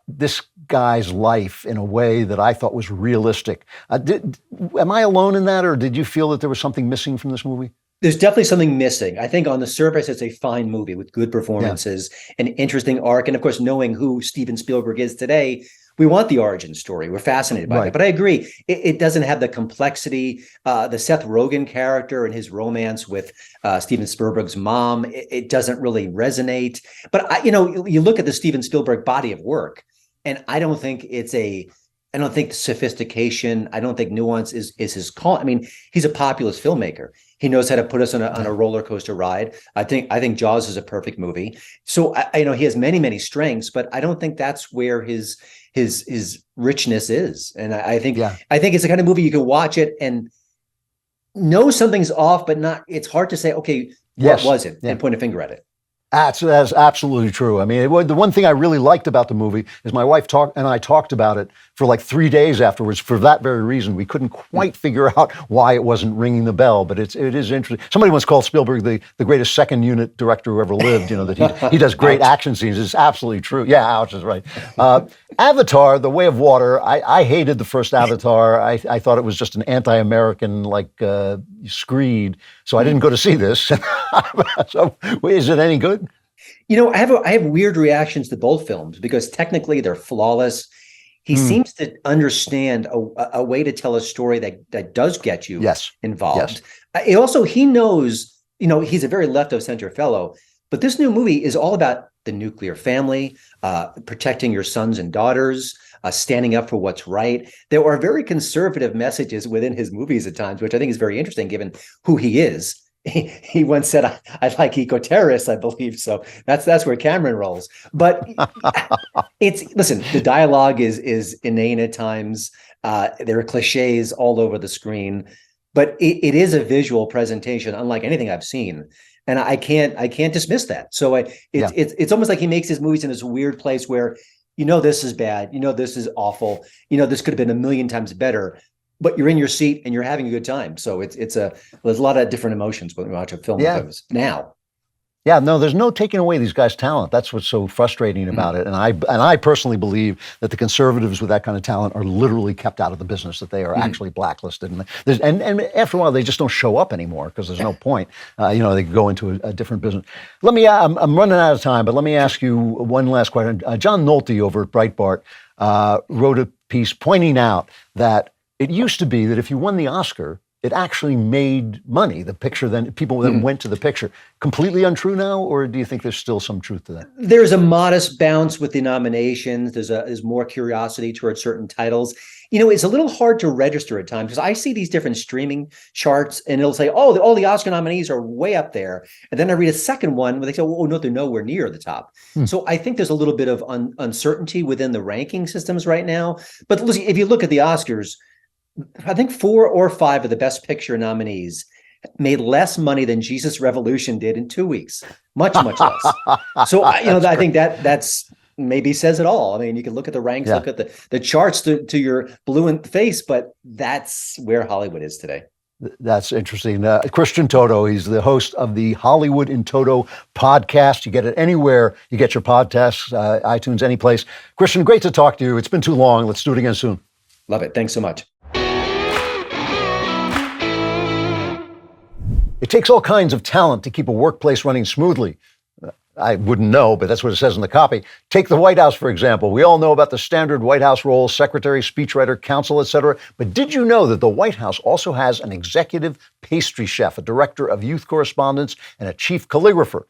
this guy's life in a way that I thought was realistic. Am I alone in that, or did you feel that there was something missing from this movie? There's definitely something missing. I think on the surface, it's a fine movie with good performances, an interesting arc. And of course, knowing who Steven Spielberg is today, we want the origin story. We're fascinated by it. But I agree, it doesn't have the complexity. The Seth Rogen character and his romance with Steven Spielberg's mom, it doesn't really resonate. But, you look at the Steven Spielberg body of work, and I don't think sophistication, I don't think nuance is his call. I mean, he's a populist filmmaker. He knows how to put us on a roller coaster ride. I think Jaws is a perfect movie. So he has many strengths, but I don't think that's where his richness is. And I think it's the kind of movie you can watch it and know something's off, but not. It's hard to say, okay, what was it, and point a finger at it. That's absolutely true. I mean, the one thing I really liked about the movie is my wife and I talked about it for like 3 days afterwards for that very reason. We couldn't quite figure out why it wasn't ringing the bell, but it is interesting. Somebody once called Spielberg the greatest second unit director who ever lived, that he does great action scenes. It's absolutely true. Yeah, ouch is right. Avatar, The Way of Water, I hated the first Avatar. I thought it was just an anti-American screed, so I didn't go to see this. So is it any good? I have weird reactions to both films because technically they're flawless. He seems to understand a way to tell a story that does get you involved. He knows, he's a very left of center fellow, but this new movie is all about the nuclear family, protecting your sons and daughters, standing up for what's right. There are very conservative messages within his movies at times, which I think is very interesting given who he is. He once said, I like eco-terrorists, I believe. So that's where Cameron rolls. But listen, the dialogue is inane at times. There are cliches all over the screen, but it is a visual presentation unlike anything I've seen. And I can't dismiss that. So it's almost like he makes his movies in this weird place where, this is bad. This is awful. This could have been a million times better. But you're in your seat and you're having a good time. So there's a lot of different emotions when we watch a film like this now. Yeah, no, there's no taking away these guys' talent. That's what's so frustrating about it. And I personally believe that the conservatives with that kind of talent are literally kept out of the business, that they are actually blacklisted. And after a while, they just don't show up anymore because there's no point. They can go into a different business. I'm running out of time, but let me ask you one last question. John Nolte over at Breitbart wrote a piece pointing out that it used to be that if you won the Oscar, it actually made money. The picture, then people then went to the picture. Completely untrue now, or do you think there's still some truth to that? There's a modest bounce with the nominations. There's more curiosity towards certain titles. It's a little hard to register at times because I see these different streaming charts and it'll say, oh, all the Oscar nominees are way up there. And then I read a second one where they say, oh, no, they're nowhere near the top. So I think there's a little bit of uncertainty within the ranking systems right now. But listen, if you look at the Oscars, I think 4 or 5 of the Best Picture nominees made less money than Jesus Revolution did in 2 weeks. Much less. So, I think that's maybe says it all. I mean, you can look at the ranks, look at the charts to your blue in the face, but that's where Hollywood is today. That's interesting. Christian Toto, he's the host of the Hollywood in Toto podcast. You get it anywhere you get your podcasts, iTunes, any place. Christian, great to talk to you. It's been too long. Let's do it again soon. Love it. Thanks so much. It takes all kinds of talent to keep a workplace running smoothly. I wouldn't know, but that's what it says in the copy. Take the White House, for example. We all know about the standard White House roles, secretary, speechwriter, counsel, etc. But did you know that the White House also has an executive pastry chef, a director of youth correspondence, and a chief calligrapher?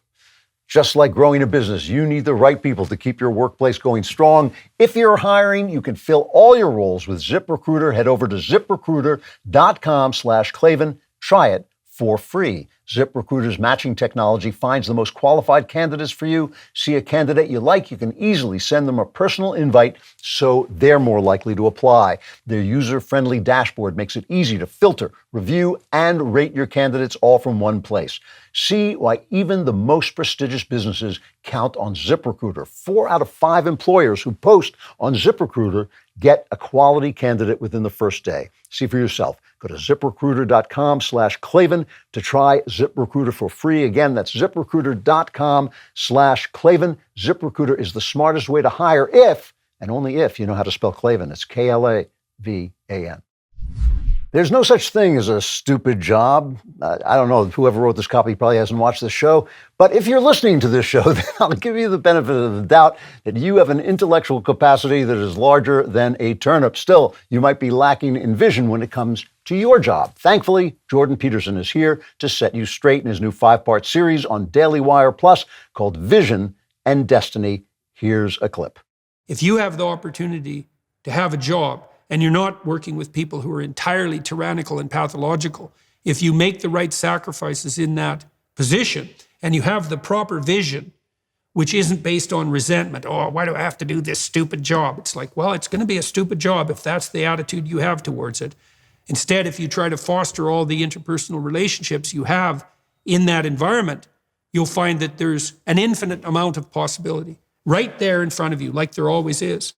Just like growing a business, you need the right people to keep your workplace going strong. If you're hiring, you can fill all your roles with ZipRecruiter. Head over to ZipRecruiter.com/Klavan. Try it for free. ZipRecruiter's matching technology finds the most qualified candidates for you. See a candidate you like, you can easily send them a personal invite so they're more likely to apply. Their user-friendly dashboard makes it easy to filter, review, and rate your candidates all from one place. See why even the most prestigious businesses count on ZipRecruiter. 4 out of 5 employers who post on ZipRecruiter get a quality candidate within the first day. See for yourself. Go to ZipRecruiter.com/Klavan to try ZipRecruiter for free. Again, that's ZipRecruiter.com/Klavan. ZipRecruiter is the smartest way to hire if, and only if, you know how to spell Klavan. It's Klavan. There's no such thing as a stupid job. I don't know, whoever wrote this copy probably hasn't watched this show. But if you're listening to this show, then I'll give you the benefit of the doubt that you have an intellectual capacity that is larger than a turnip. Still, you might be lacking in vision when it comes to your job. Thankfully, Jordan Peterson is here to set you straight in his new 5-part series on DailyWire Plus called Vision and Destiny. Here's a clip. If you have the opportunity to have a job, and you're not working with people who are entirely tyrannical and pathological, if you make the right sacrifices in that position and you have the proper vision, which isn't based on resentment, oh, why do I have to do this stupid job? It's like, well, it's going to be a stupid job if that's the attitude you have towards it. Instead, if you try to foster all the interpersonal relationships you have in that environment, you'll find that there's an infinite amount of possibility right there in front of you, like there always is.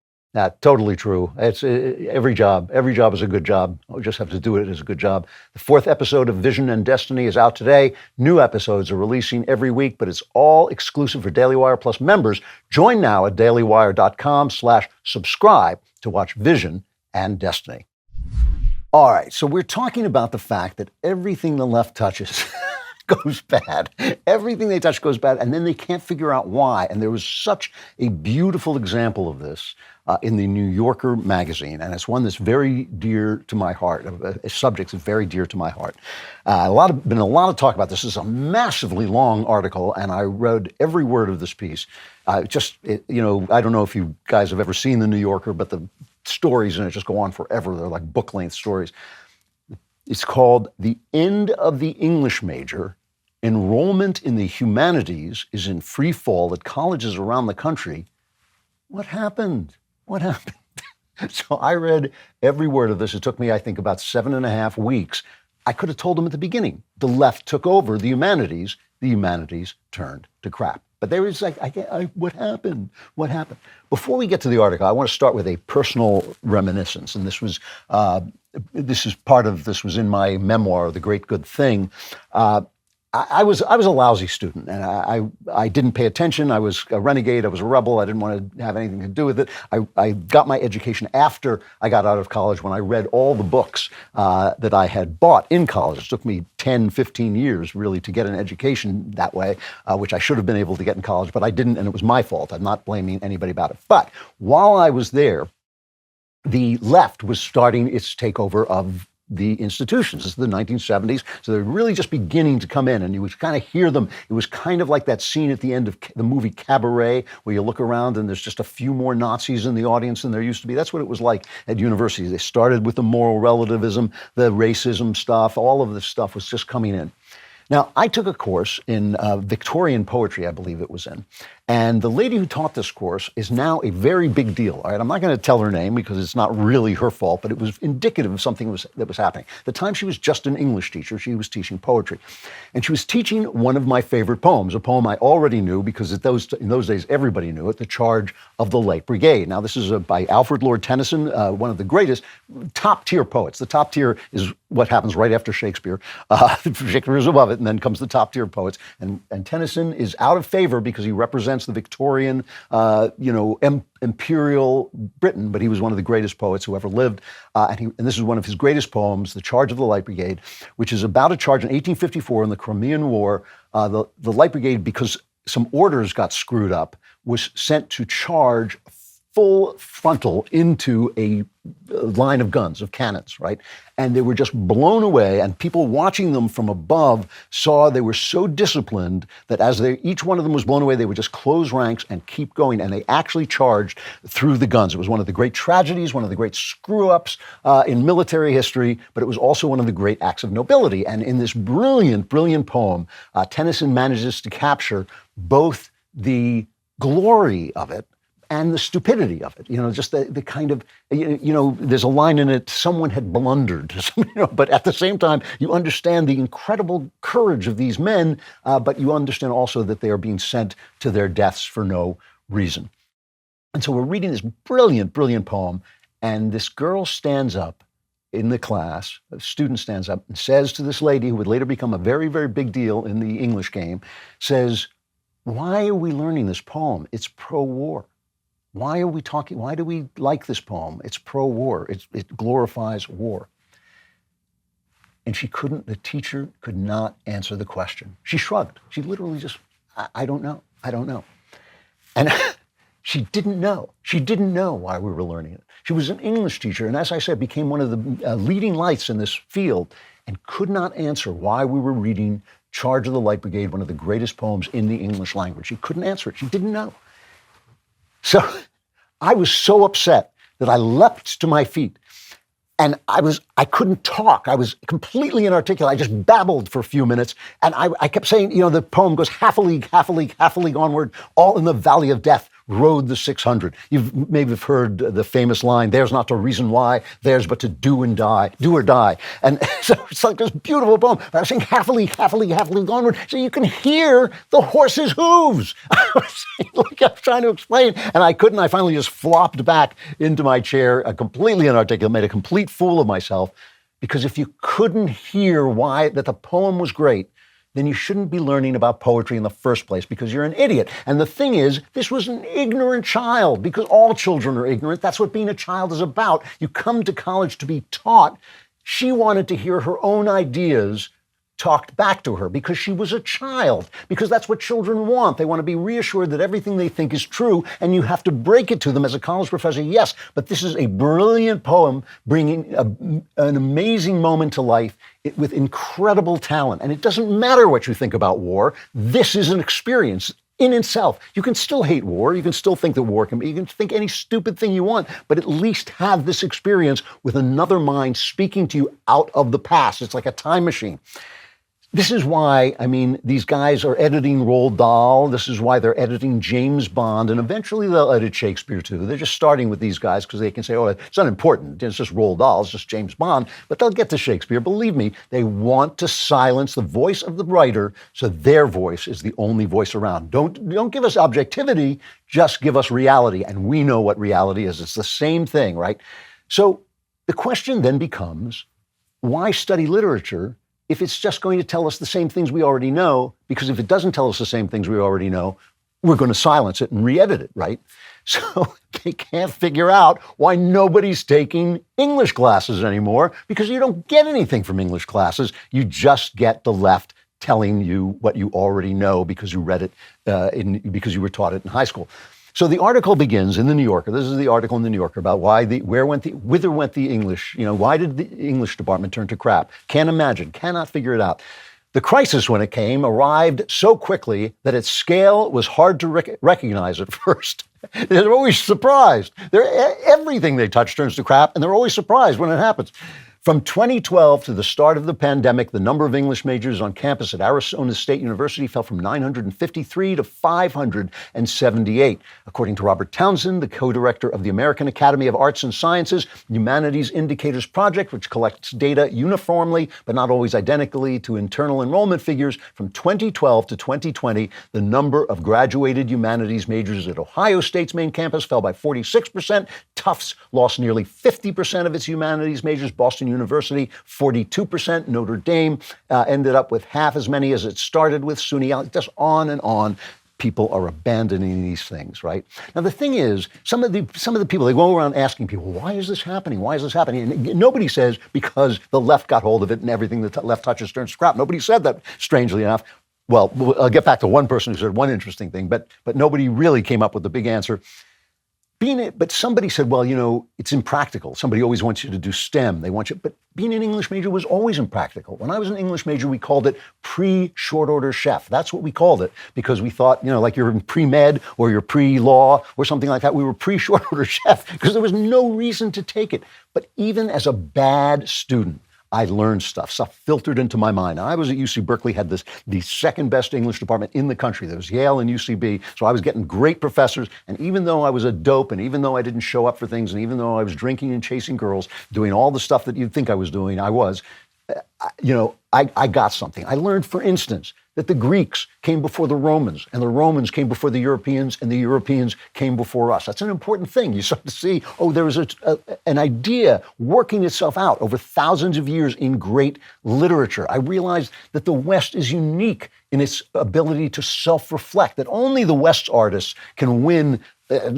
Totally true. It's every job is a good job. We just have to do it as a good job. The 4th episode of Vision and Destiny is out today. New episodes are releasing every week, but it's all exclusive for Daily Wire Plus members. Join now at dailywire.com/subscribe to watch Vision and Destiny. All right, so we're talking about the fact that everything the left touches goes bad. Everything they touch goes bad, and then they can't figure out why. And there was such a beautiful example of this in the New Yorker magazine, and it's one that's very dear to my heart, a subject that's very dear to my heart. Been a lot of talk about this. This is a massively long article, and I read every word of this piece. I don't know if you guys have ever seen the New Yorker, but the stories in it just go on forever. They're like book-length stories. It's called The End of the English Major. Enrollment in the humanities is in free fall at colleges around the country. What happened? What happened? So I read every word of this. It took me, I think, about 7.5 weeks. I could have told them at the beginning. The left took over the humanities. The humanities turned to crap. But they were just like, what happened? What happened? Before we get to the article, I want to start with a personal reminiscence. And this was in my memoir, The Great Good Thing. I was a lousy student, and I didn't pay attention. I was a renegade. I was a rebel. I didn't want to have anything to do with it. I got my education after I got out of college, when I read all the books that I had bought in college. It took me 10, 15 years, really, to get an education that way, which I should have been able to get in college, but I didn't, and it was my fault. I'm not blaming anybody about it. But while I was there, the left was starting its takeover of the institutions. This is the 1970s, so they're really just beginning to come in, and you would kind of hear them. It was kind of like that scene at the end of the movie Cabaret, where you look around and there's just a few more Nazis in the audience than there used to be. That's what it was like at universities. They started with the moral relativism, the racism stuff, all of this stuff was just coming in. Now, I took a course in Victorian poetry, I believe it was in. And the lady who taught this course is now a very big deal. All right, I'm not going to tell her name because it's not really her fault, but it was indicative of something that was happening. At the time, she was just an English teacher. She was teaching poetry. And she was teaching one of my favorite poems, a poem I already knew because in those days, everybody knew it, The Charge of the Light Brigade. Now, this is by Alfred Lord Tennyson, one of the greatest top-tier poets. The top tier is what happens right after Shakespeare. Shakespeare is above it, and then comes the top-tier poets. And Tennyson is out of favor because he represents the Victorian, imperial Britain, but he was one of the greatest poets who ever lived. And this is one of his greatest poems, The Charge of the Light Brigade, which is about a charge in 1854 in the Crimean War. The Light Brigade, because some orders got screwed up, was sent to charge full frontal into a line of guns, of cannons, right? And they were just blown away, and people watching them from above saw they were so disciplined that as each one of them was blown away, they would just close ranks and keep going, and they actually charged through the guns. It was one of the great tragedies, one of the great screw-ups in military history, but it was also one of the great acts of nobility. And in this brilliant, brilliant poem, Tennyson manages to capture both the glory of it and the stupidity of it, just the kind of, there's a line in it, someone had blundered, but at the same time, you understand the incredible courage of these men, but you understand also that they are being sent to their deaths for no reason. And so we're reading this brilliant, brilliant poem, and this girl stands up in the class, a student stands up and says to this lady, who would later become a very, very big deal in the English game, says, "Why are we learning this poem? It's pro-war. Why are we talking? Why do we like this poem? It's pro-war. It glorifies war." And the teacher could not answer the question. She shrugged. She literally just, I don't know. And she didn't know. She didn't know why we were learning it. She was an English teacher, and as I said, became one of the leading lights in this field, and could not answer why we were reading Charge of the Light Brigade, one of the greatest poems in the English language. She couldn't answer it. She didn't know. So I was so upset that I leapt to my feet, and I couldn't talk. I was completely inarticulate. I just babbled for a few minutes, and I kept saying, the poem goes half a league onward, all in the valley of death rode the 600. You've maybe heard the famous line, "There's not a reason why, there's but to do or die." And so it's like this beautiful poem. I was saying half a league onward, so you can hear the horse's hooves. I was trying to explain, and I couldn't. I finally just flopped back into my chair, completely inarticulate, made a complete fool of myself, because if you couldn't hear why that the poem was great, then you shouldn't be learning about poetry in the first place, because you're an idiot. And the thing is, this was an ignorant child, because all children are ignorant. That's what being a child is about. You come to college to be taught. She wanted to hear her own ideas talked back to her because she was a child, because that's what children want. They want to be reassured that everything they think is true, and you have to break it to them as a college professor. Yes, but this is a brilliant poem bringing an amazing moment to life with incredible talent. And it doesn't matter what you think about war. This is an experience in itself. You can still hate war. You can still think that war you can think any stupid thing you want, but at least have this experience with another mind speaking to you out of the past. It's like a time machine. This is why, these guys are editing Roald Dahl. This is why they're editing James Bond, and eventually they'll edit Shakespeare too. They're just starting with these guys because they can say, "Oh, it's unimportant. It's just Roald Dahl. It's just James Bond." But they'll get to Shakespeare. Believe me, they want to silence the voice of the writer, so their voice is the only voice around. Don't give us objectivity. Just give us reality, and we know what reality is. It's the same thing, right? So the question then becomes, why study literature if it's just going to tell us the same things we already know? Because if it doesn't tell us the same things we already know, we're going to silence it and re-edit it, right? So they can't figure out why nobody's taking English classes anymore, because you don't get anything from English classes. You just get the left telling you what you already know because you read it, because you were taught it in high school. So the article begins in the New Yorker. This is the article in the New Yorker about whither went the English, why did the English department turn to crap? Can't imagine, cannot figure it out. The crisis, when it came, arrived so quickly that its scale was hard to recognize at first. They're always surprised. Everything they touch turns to crap, and they're always surprised when it happens. From 2012 to the start of the pandemic, the number of English majors on campus at Arizona State University fell from 953 to 578. According to Robert Townsend, the co-director of the American Academy of Arts and Sciences Humanities Indicators Project, which collects data uniformly but not always identically to internal enrollment figures, from 2012 to 2020, the number of graduated humanities majors at Ohio State's main campus fell by 46%. Tufts lost nearly 50% of its humanities majors. Boston University, 42%. Notre Dame ended up with half as many as it started with. SUNY, just on and on. People are abandoning these things, right? Now, the thing is, some of the people, they go around asking people, why is this happening? Why is this happening? And nobody says because the left got hold of it and everything the left touches turns to crap. Nobody said that, strangely enough. Well, I'll get back to one person who said one interesting thing, but nobody really came up with the big answer. But somebody said, well, you know, it's impractical. Somebody always wants you to do STEM. They want you, but being an English major was always impractical. When I was an English major, we called it pre-short order chef. That's what we called it because we thought, you know, like you're in pre-med or you're pre-law or something like that. We were pre-short order chef because there was no reason to take it. But even as a bad student, I learned stuff filtered into my mind. I was at UC Berkeley, had the second best English department in the country. There was Yale and UCB. So I was getting great professors. And even though I was a dope, and even though I didn't show up for things, and even though I was drinking and chasing girls, doing all the stuff that you'd think I was doing, I was, you know, I got something. I learned, for instance, that the Greeks came before the Romans, and the Romans came before the Europeans, and the Europeans came before us. That's an important thing. You start to see, oh, there was an idea working itself out over thousands of years in great literature. I realized that the West is unique in its ability to self-reflect, that only the West's artists can win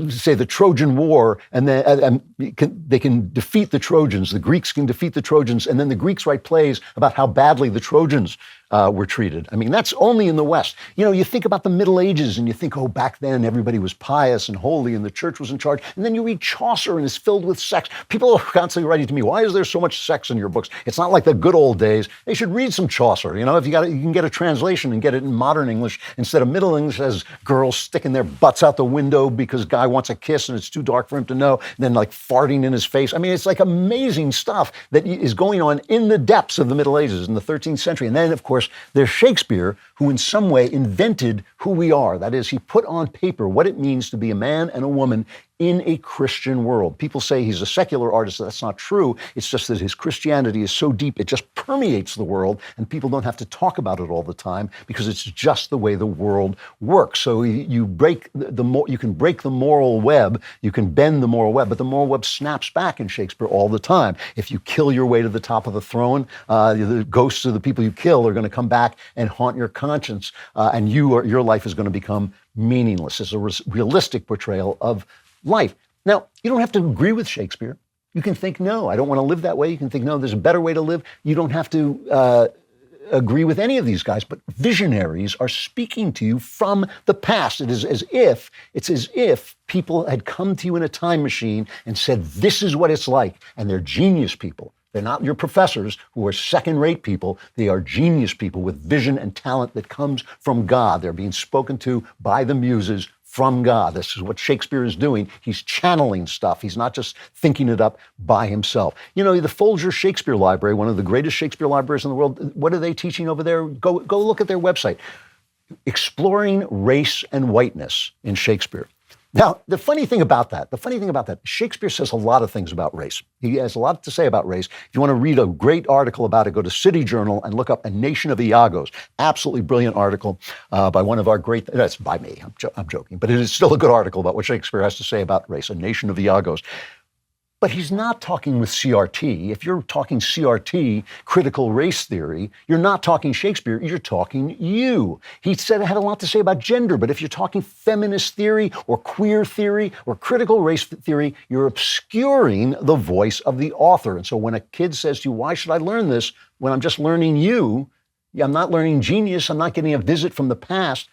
say the Trojan War, and then they can defeat the Trojans. The Greeks can defeat the Trojans, and then the Greeks write plays about how badly the Trojans were treated. I mean, that's only in the West. You know, you think about the Middle Ages, and you think, oh, back then everybody was pious and holy, and the church was in charge. And then you read Chaucer, and it's filled with sex. People are constantly writing to me, why is there so much sex in your books? It's not like the good old days. They should read some Chaucer. You know, if you can get a translation and get it in modern English instead of Middle English, as girls sticking their butts out the window because guy wants a kiss and it's too dark for him to know, and then like farting in his face. I mean, it's like amazing stuff that is going on in the depths of the Middle Ages in the 13th century. And then, of course, there's Shakespeare, who in some way invented who we are. That is, he put on paper what it means to be a man and a woman in a Christian world. People say he's a secular artist. That's not true. It's just that his Christianity is so deep, it just permeates the world, and people don't have to talk about it all the time because it's just the way the world works. So you can break the moral web, you can bend the moral web, but the moral web snaps back in Shakespeare all the time. If you kill your way to the top of the throne, the ghosts of the people you kill are going to come back and haunt your conscience, and your life is going to become meaningless. It's a realistic portrayal of life. Now, you don't have to agree with Shakespeare. You can think, no, I don't want to live that way. You can think, no, there's a better way to live. You don't have to agree with any of these guys, but visionaries are speaking to you from the past. It's as if people had come to you in a time machine and said, this is what it's like. And they're genius people. They're not your professors who are second-rate people. They are genius people with vision and talent that comes from God. They're being spoken to by the muses from God. This is what Shakespeare is doing. He's channeling stuff. He's not just thinking it up by himself. You know, the Folger Shakespeare Library, one of the greatest Shakespeare libraries in the world, what are they teaching over there? Go look at their website. Exploring Race and Whiteness in Shakespeare. Now, the funny thing about that, Shakespeare says a lot of things about race. He has a lot to say about race. If you want to read a great article about it, go to City Journal and look up A Nation of Iagos. Absolutely brilliant article by one of our great, that's by me, I'm joking, but it is still a good article about what Shakespeare has to say about race, A Nation of Iagos. But he's not talking with CRT. If you're talking CRT, critical race theory, you're not talking Shakespeare, you're talking you. He said it had a lot to say about gender, but if you're talking feminist theory or queer theory or critical race theory, you're obscuring the voice of the author. And so when a kid says to you, why should I learn this when I'm just learning you? I'm not learning genius, I'm not getting a visit from the past.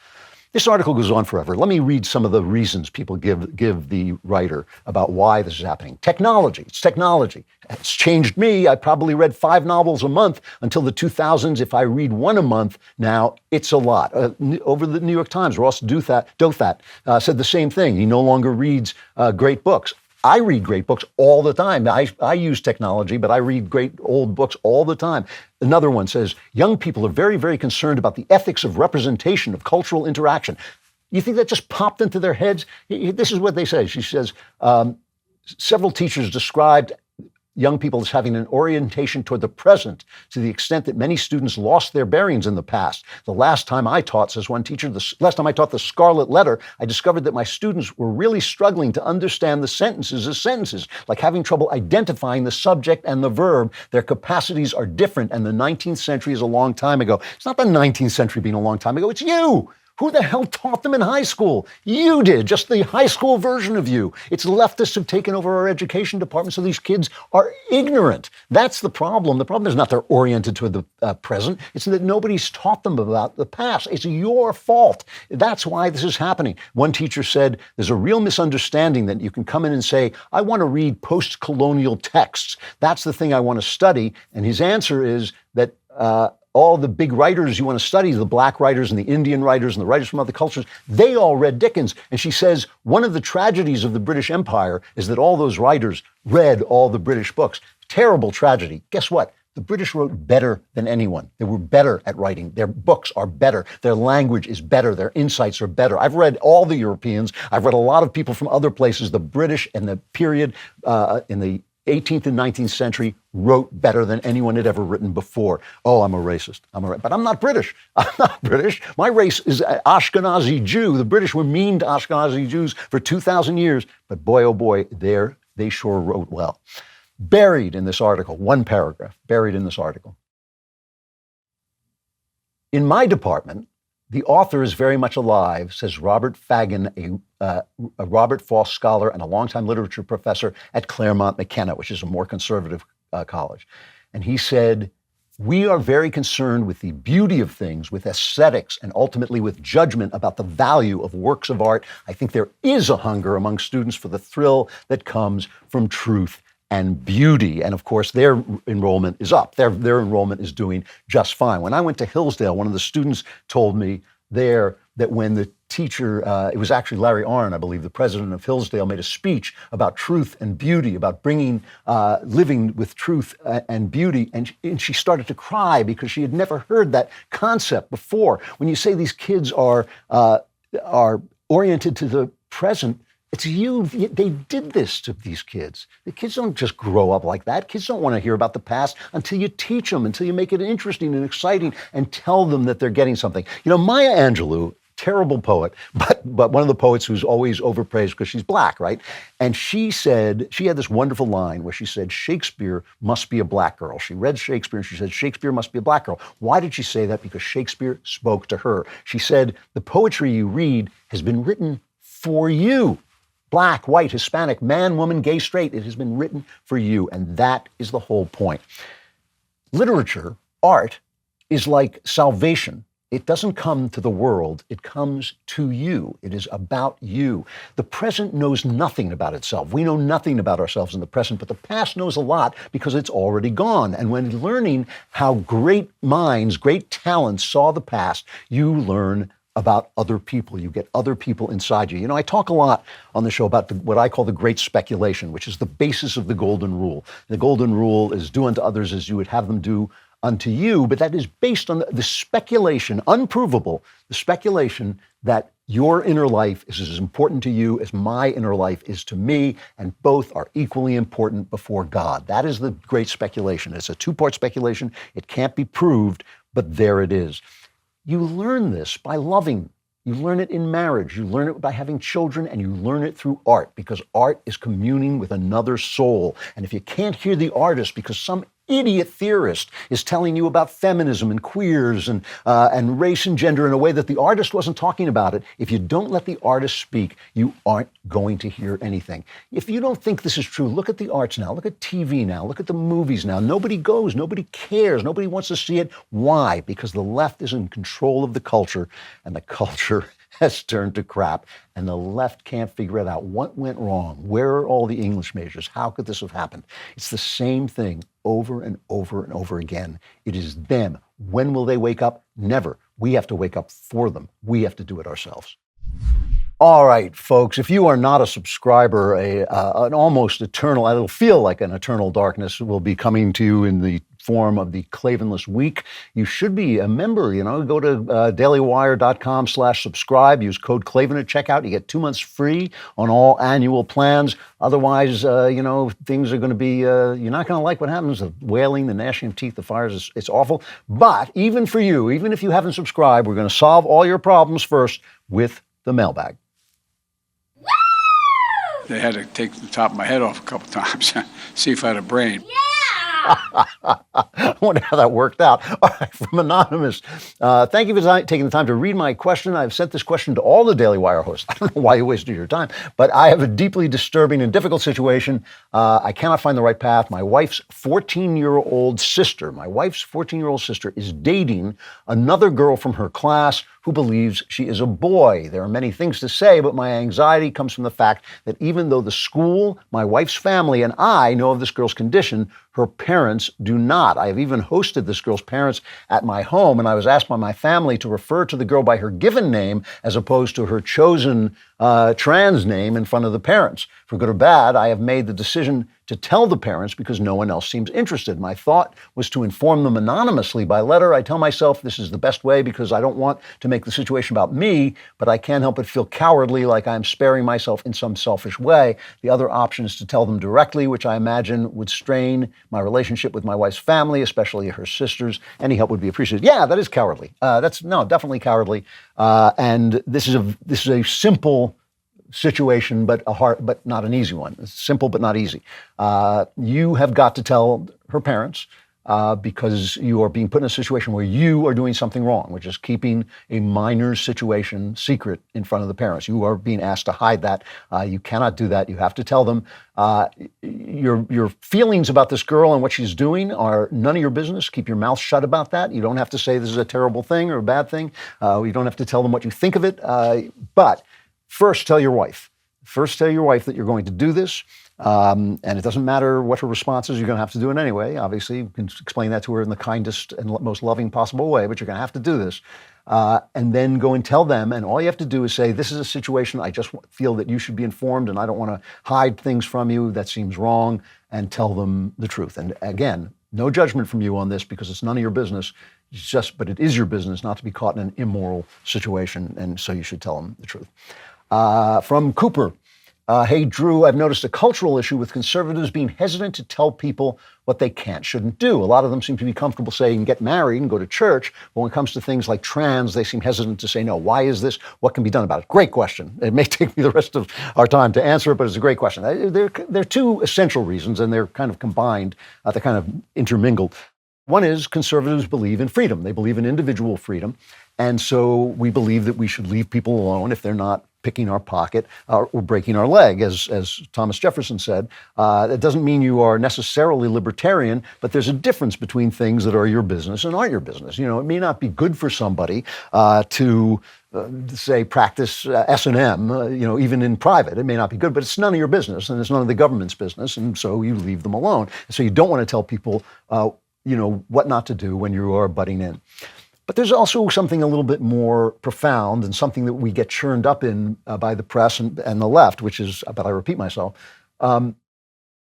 This article goes on forever. Let me read some of the reasons people give the writer about why this is happening. Technology. It's technology. It's changed me. I probably read 5 novels a month until the 2000s. If I read 1 a month now, it's a lot. Over the New York Times, Ross Douthat said the same thing. He no longer reads great books. I read great books all the time. I use technology, but I read great old books all the time. Another one says, young people are very, very concerned about the ethics of representation, of cultural interaction. You think that just popped into their heads? This is what they say. She says, several teachers described young people as having an orientation toward the present to the extent that many students lost their bearings in the past. The last time I taught, says one teacher, the last time I taught the Scarlet Letter, I discovered that my students were really struggling to understand the sentences as sentences, like having trouble identifying the subject and the verb. Their capacities are different, and the 19th century is a long time ago. It's not the 19th century being a long time ago, it's you Who the hell taught them in high school? You did, just the high school version of you. It's leftists who've taken over our education department, so these kids are ignorant. That's the problem. The problem is not they're oriented to the present. It's that nobody's taught them about the past. It's your fault. That's why this is happening. One teacher said, there's a real misunderstanding that you can come in and say, I want to read post-colonial texts. That's the thing I want to study. And his answer is that all the big writers you want to study, the black writers and the Indian writers and the writers from other cultures, they all read Dickens. And she says, one of the tragedies of the British Empire is that all those writers read all the British books. Terrible tragedy. Guess what? The British wrote better than anyone. They were better at writing. Their books are better. Their language is better. Their insights are better. I've read all the Europeans. I've read a lot of people from other places. The British and the period in the 18th and 19th century wrote better than anyone had ever written before. Oh, I'm a racist. But I'm not British. I'm not British. My race is Ashkenazi Jew. The British were mean to Ashkenazi Jews for 2,000 years. But boy, oh boy, they sure wrote well. Buried in this article, one paragraph, buried in this article. In my department, the author is very much alive, says Robert Fagan, a Robert Foss scholar and a longtime literature professor at Claremont McKenna, which is a more conservative college. And he said, we are very concerned with the beauty of things, with aesthetics, and ultimately with judgment about the value of works of art. I think there is a hunger among students for the thrill that comes from truth and beauty. And of course, their enrollment is up. Their enrollment is doing just fine. When I went to Hillsdale, one of the students told me there that when the teacher, it was actually Larry Arnn, I believe, the president of Hillsdale, made a speech about truth and beauty, about bringing, living with truth and beauty. And she started to cry because she had never heard that concept before. When you say these kids are oriented to the present, it's you. They did this to these kids. The kids don't just grow up like that. Kids don't want to hear about the past until you teach them, until you make it interesting and exciting and tell them that they're getting something. You know, Maya Angelou, terrible poet, but one of the poets who's always overpraised because she's black, right? And she said, she had this wonderful line where she said, Shakespeare must be a black girl. She read Shakespeare and she said, Shakespeare must be a black girl. Why did she say that? Because Shakespeare spoke to her. She said, the poetry you read has been written for you. Black, white, Hispanic, man, woman, gay, straight. It has been written for you. And that is the whole point. Literature, art, is like salvation. It doesn't come to the world. It comes to you. It is about you. The present knows nothing about itself. We know nothing about ourselves in the present, but the past knows a lot because it's already gone. And when learning how great minds, great talents saw the past, you learn about other people. You get other people inside you. You know, I talk a lot on the show about what I call the great speculation, which is the basis of the golden rule. The golden rule is do unto others as you would have them do unto you, but that is based on the speculation, unprovable, the speculation that your inner life is as important to you as my inner life is to me, and both are equally important before God. That is the great speculation. It's a two-part speculation. It can't be proved, but there it is. You learn this by loving. You learn it in marriage. You learn it by having children, and you learn it through art, because art is communing with another soul. And if you can't hear the artist because some idiot theorist is telling you about feminism and queers and race and gender in a way that the artist wasn't talking about it, if you don't let the artist speak, you aren't going to hear anything. If you don't think this is true, look at the arts now, look at TV now, look at the movies now. Nobody goes, nobody cares, nobody wants to see it. Why? Because the left is in control of the culture, and the culture has turned to crap, and the left can't figure it out. What went wrong? Where are all the English majors? How could this have happened? It's the same thing over and over and over again. It is them. When will they wake up? Never. We have to wake up for them. We have to do it ourselves. All right, folks, if you are not a subscriber, an almost eternal, it'll feel like an eternal darkness will be coming to you in the form of the Klavanless Week. You should be a member, go to dailywire.com/subscribe, use code Klavan at checkout. You get 2 months free on all annual plans. Otherwise, things are going to be, you're not going to like what happens, the wailing, the gnashing of teeth, the fires, it's awful. But even for you, even if you haven't subscribed, we're going to solve all your problems first with the mailbag. They had to take the top of my head off a couple times, see if I had a brain. Yeah! I wonder how that worked out. All right, from Anonymous. Thank you for taking the time to read my question. I've sent this question to all the Daily Wire hosts. I don't know why you wasted your time, but I have a deeply disturbing and difficult situation. I cannot find the right path. My wife's 14-year-old sister is dating another girl from her class who believes she is a boy. There are many things to say, but my anxiety comes from the fact that even though the school, my wife's family, and I know of this girl's condition, her parents do not. I have even hosted this girl's parents at my home, and I was asked by my family to refer to the girl by her given name as opposed to her chosen trans name in front of the parents. For good or bad, I have made the decision to tell the parents because no one else seems interested. My thought was to inform them anonymously by letter. I tell myself this is the best way because I don't want to make the situation about me, but I can't help but feel cowardly, like I'm sparing myself in some selfish way. The other option is to tell them directly, which I imagine would strain my relationship with my wife's family, especially her sisters. Any help would be appreciated. Yeah, that is cowardly. Definitely cowardly. And this is a simple situation, but not an easy one. It's simple, but not easy. You have got to tell her parents because you are being put in a situation where you are doing something wrong, which is keeping a minor situation secret in front of the parents. You are being asked to hide that. You cannot do that. You have to tell them. Your feelings about this girl and what she's doing are none of your business. Keep your mouth shut about that. You don't have to say this is a terrible thing or a bad thing. You don't have to tell them what you think of it. But first, tell your wife. First, tell your wife that you're going to do this. And it doesn't matter what her response is. You're going to have to do it anyway. Obviously, you can explain that to her in the kindest and most loving possible way, but you're going to have to do this. And then go and tell them. And all you have to do is say, this is a situation. I just feel that you should be informed, and I don't want to hide things from you. That seems wrong. And tell them the truth. And again, no judgment from you on this because it's none of your business. But it is your business not to be caught in an immoral situation. And so you should tell them the truth. From Cooper. Hey, Drew, I've noticed a cultural issue with conservatives being hesitant to tell people what they shouldn't do. A lot of them seem to be comfortable saying get married and go to church. But when it comes to things like trans, they seem hesitant to say no. Why is this? What can be done about it? Great question. It may take me the rest of our time to answer it, but it's a great question. There are two essential reasons, and they're kind of combined. They're kind of intermingled. One is conservatives believe in freedom. They believe in individual freedom. And so we believe that we should leave people alone if they're not picking our pocket or breaking our leg, as Thomas Jefferson said. That doesn't mean you are necessarily libertarian, but there's a difference between things that are your business and aren't your business. You know, it may not be good for somebody to say practice S&M, even in private. It may not be good, but it's none of your business, and it's none of the government's business, and so you leave them alone. So you don't want to tell people, what not to do when you are butting in. But there's also something a little bit more profound and something that we get churned up in by the press and the left, which is, but I repeat myself, that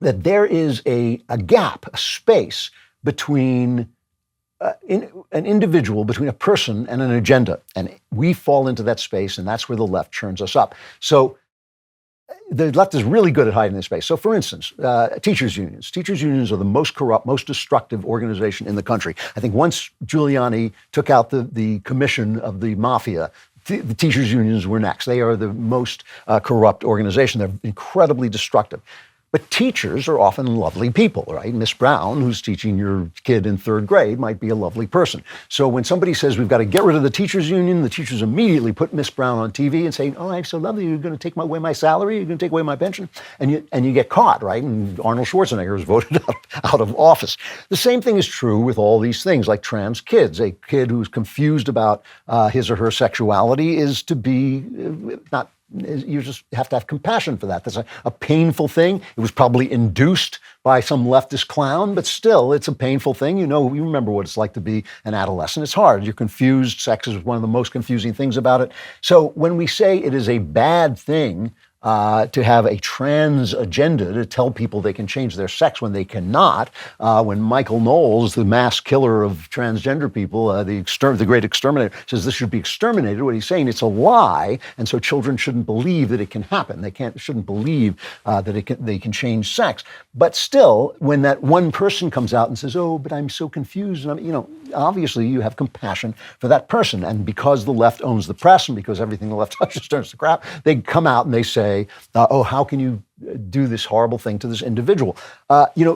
there is a gap, a space between an individual, between a person and an agenda. And we fall into that space, and that's where the left churns us up. So the left is really good at hiding this space. So, for instance, teachers' unions. Teachers' unions are the most corrupt, most destructive organization in the country. I think once Giuliani took out the commission of the mafia, the teachers' unions were next. They are the most corrupt organization. They're incredibly destructive. But teachers are often lovely people, right? Miss Brown, who's teaching your kid in third grade, might be a lovely person. So when somebody says we've got to get rid of the teachers union, the teachers immediately put Miss Brown on TV and say, oh, I'm so lovely, you're going to take away my salary, you're going to take away my pension, and you get caught, right? And Arnold Schwarzenegger is voted out of office. The same thing is true with all these things, like trans kids. A kid who's confused about his or her sexuality is to be not. You just have to have compassion for that. That's a painful thing. It was probably induced by some leftist clown, but still, it's a painful thing. You remember what it's like to be an adolescent. It's hard. You're confused. Sex is one of the most confusing things about it. So when we say it is a bad thing to have a trans agenda to tell people they can change their sex when they cannot, when Michael Knowles, the mass killer of transgender people, the great exterminator, says this should be exterminated, what he's saying, it's a lie, and so children shouldn't believe that it can happen. They shouldn't believe that they can change sex. But still, when that one person comes out and says, oh, but I'm so confused, and obviously you have compassion for that person. And because the left owns the press and because everything the left touches turns to crap, they come out and they say, oh, how can you do this horrible thing to this individual.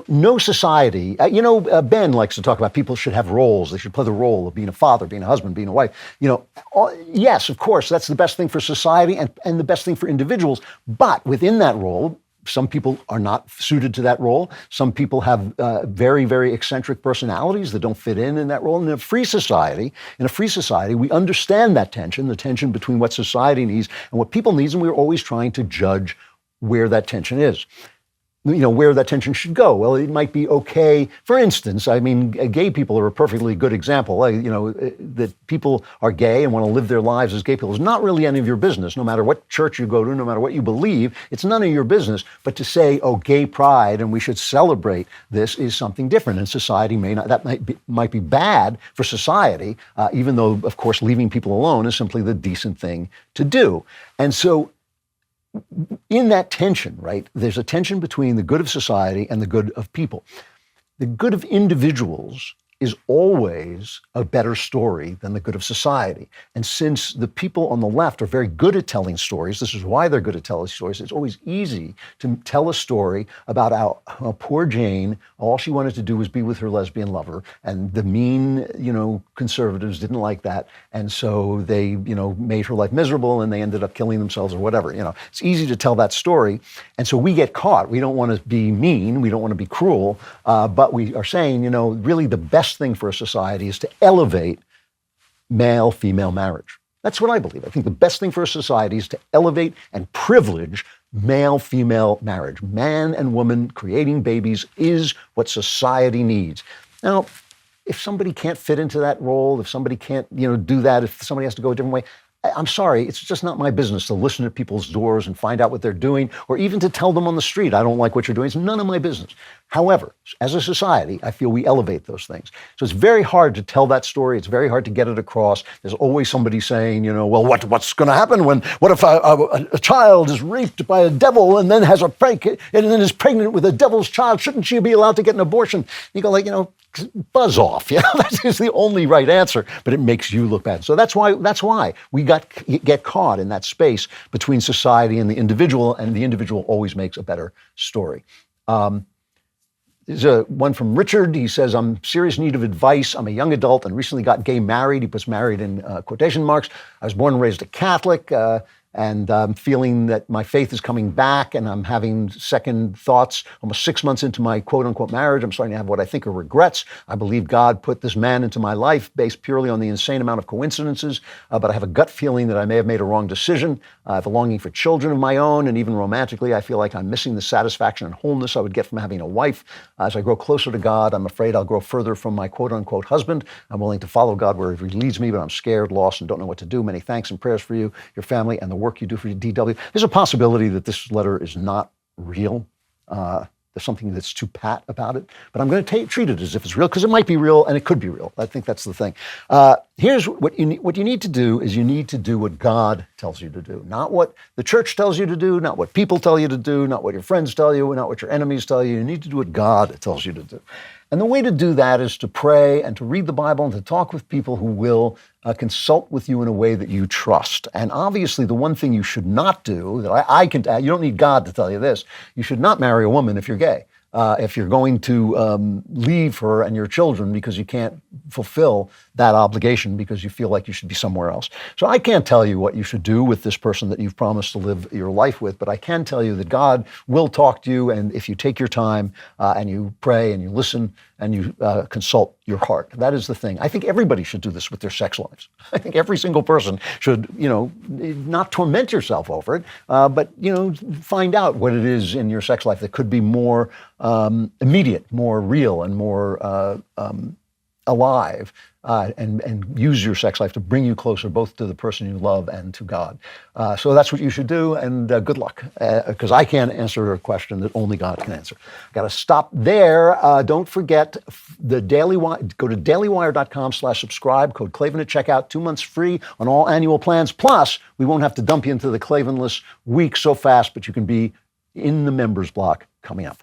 No society, Ben likes to talk about people should have roles. They should play the role of being a father, being a husband, being a wife. Yes, of course, that's the best thing for society and the best thing for individuals. But within that role, some people are not suited to that role. Some people have very, very eccentric personalities that don't fit in that role. And in a free society, we understand that tension, the tension between what society needs and what people need, and we're always trying to judge where that tension is. Where that tension should go. Well, it might be okay. For instance, gay people are a perfectly good example. That people are gay and want to live their lives as gay people is not really any of your business, no matter what church you go to, no matter what you believe. It's none of your business. But to say, gay pride and we should celebrate this is something different. And society might be bad for society, even though, of course, leaving people alone is simply the decent thing to do. And so, in that tension, right, there's a tension between the good of society and the good of people. The good of individuals is always a better story than the good of society. And since the people on the left are very good at telling stories, this is why they're good at telling stories, it's always easy to tell a story about how poor Jane, all she wanted to do was be with her lesbian lover, and the mean, conservatives didn't like that, and so they, made her life miserable, and they ended up killing themselves or whatever. It's easy to tell that story, and so we get caught. We don't want to be mean, we don't want to be cruel, but we are saying, really the best thing for a society is to elevate male-female marriage. That's what I believe. I think the best thing for a society is to elevate and privilege male-female marriage. Man and woman creating babies is what society needs. Now, if somebody can't fit into that role, if somebody can't, do that, if somebody has to go a different way, I'm sorry, it's just not my business to listen at people's doors and find out what they're doing, or even to tell them on the street, I don't like what you're doing. It's none of my business. However, as a society, I feel we elevate those things. So it's very hard to tell that story. It's very hard to get it across. There's always somebody saying, well, what's going to happen what if a child is raped by a devil and then has and then is pregnant with a devil's child? Shouldn't she be allowed to get an abortion? You go buzz off. That is the only right answer, but it makes you look bad. So that's why we get caught in that space between society and the individual always makes a better story. There's one from Richard. He says, I'm in serious need of advice. I'm a young adult and recently got gay married. He puts married in quotation marks. I was born and raised a Catholic. And I'm feeling that my faith is coming back, and I'm having second thoughts. Almost 6 months into my quote-unquote marriage, I'm starting to have what I think are regrets. I believe God put this man into my life based purely on the insane amount of coincidences, but I have a gut feeling that I may have made a wrong decision. I have a longing for children of my own, and even romantically, I feel like I'm missing the satisfaction and wholeness I would get from having a wife. As I grow closer to God, I'm afraid I'll grow further from my quote-unquote husband. I'm willing to follow God wherever he leads me, but I'm scared, lost, and don't know what to do. Many thanks and prayers for you, your family, and the work you do for DW. There's a possibility that this letter is not real. There's something that's too pat about it, but I'm going to treat it as if it's real, because it might be real and it could be real. I think that's the thing. Here's what you need to do is you need to do what God tells you to do, not what the church tells you to do, not what people tell you to do, not what your friends tell you, not what your enemies tell you. You need to do what God tells you to do. And the way to do that is to pray and to read the Bible and to talk with people who will consult with you in a way that you trust. And obviously, the one thing you should not do, that you don't need God to tell you this, you should not marry a woman if you're gay. If you're going to leave her and your children because you can't fulfill that obligation because you feel like you should be somewhere else. So I can't tell you what you should do with this person that you've promised to live your life with, but I can tell you that God will talk to you, and if you take your time and you pray and you listen and you consult your heart. That is the thing. I think everybody should do this with their sex lives. I think every single person should, not torment yourself over it, but, find out what it is in your sex life that could be more immediate, more real, and more alive, and use your sex life to bring you closer both to the person you love and to God. So that's what you should do, and good luck, because I can't answer a question that only God can answer. Got to stop there. Don't forget the DailyWire. Go to dailywire.com/subscribe, code Klavan at checkout, 2 months free on all annual plans. Plus, we won't have to dump you into the Klavanless week so fast, but you can be in the members block coming up.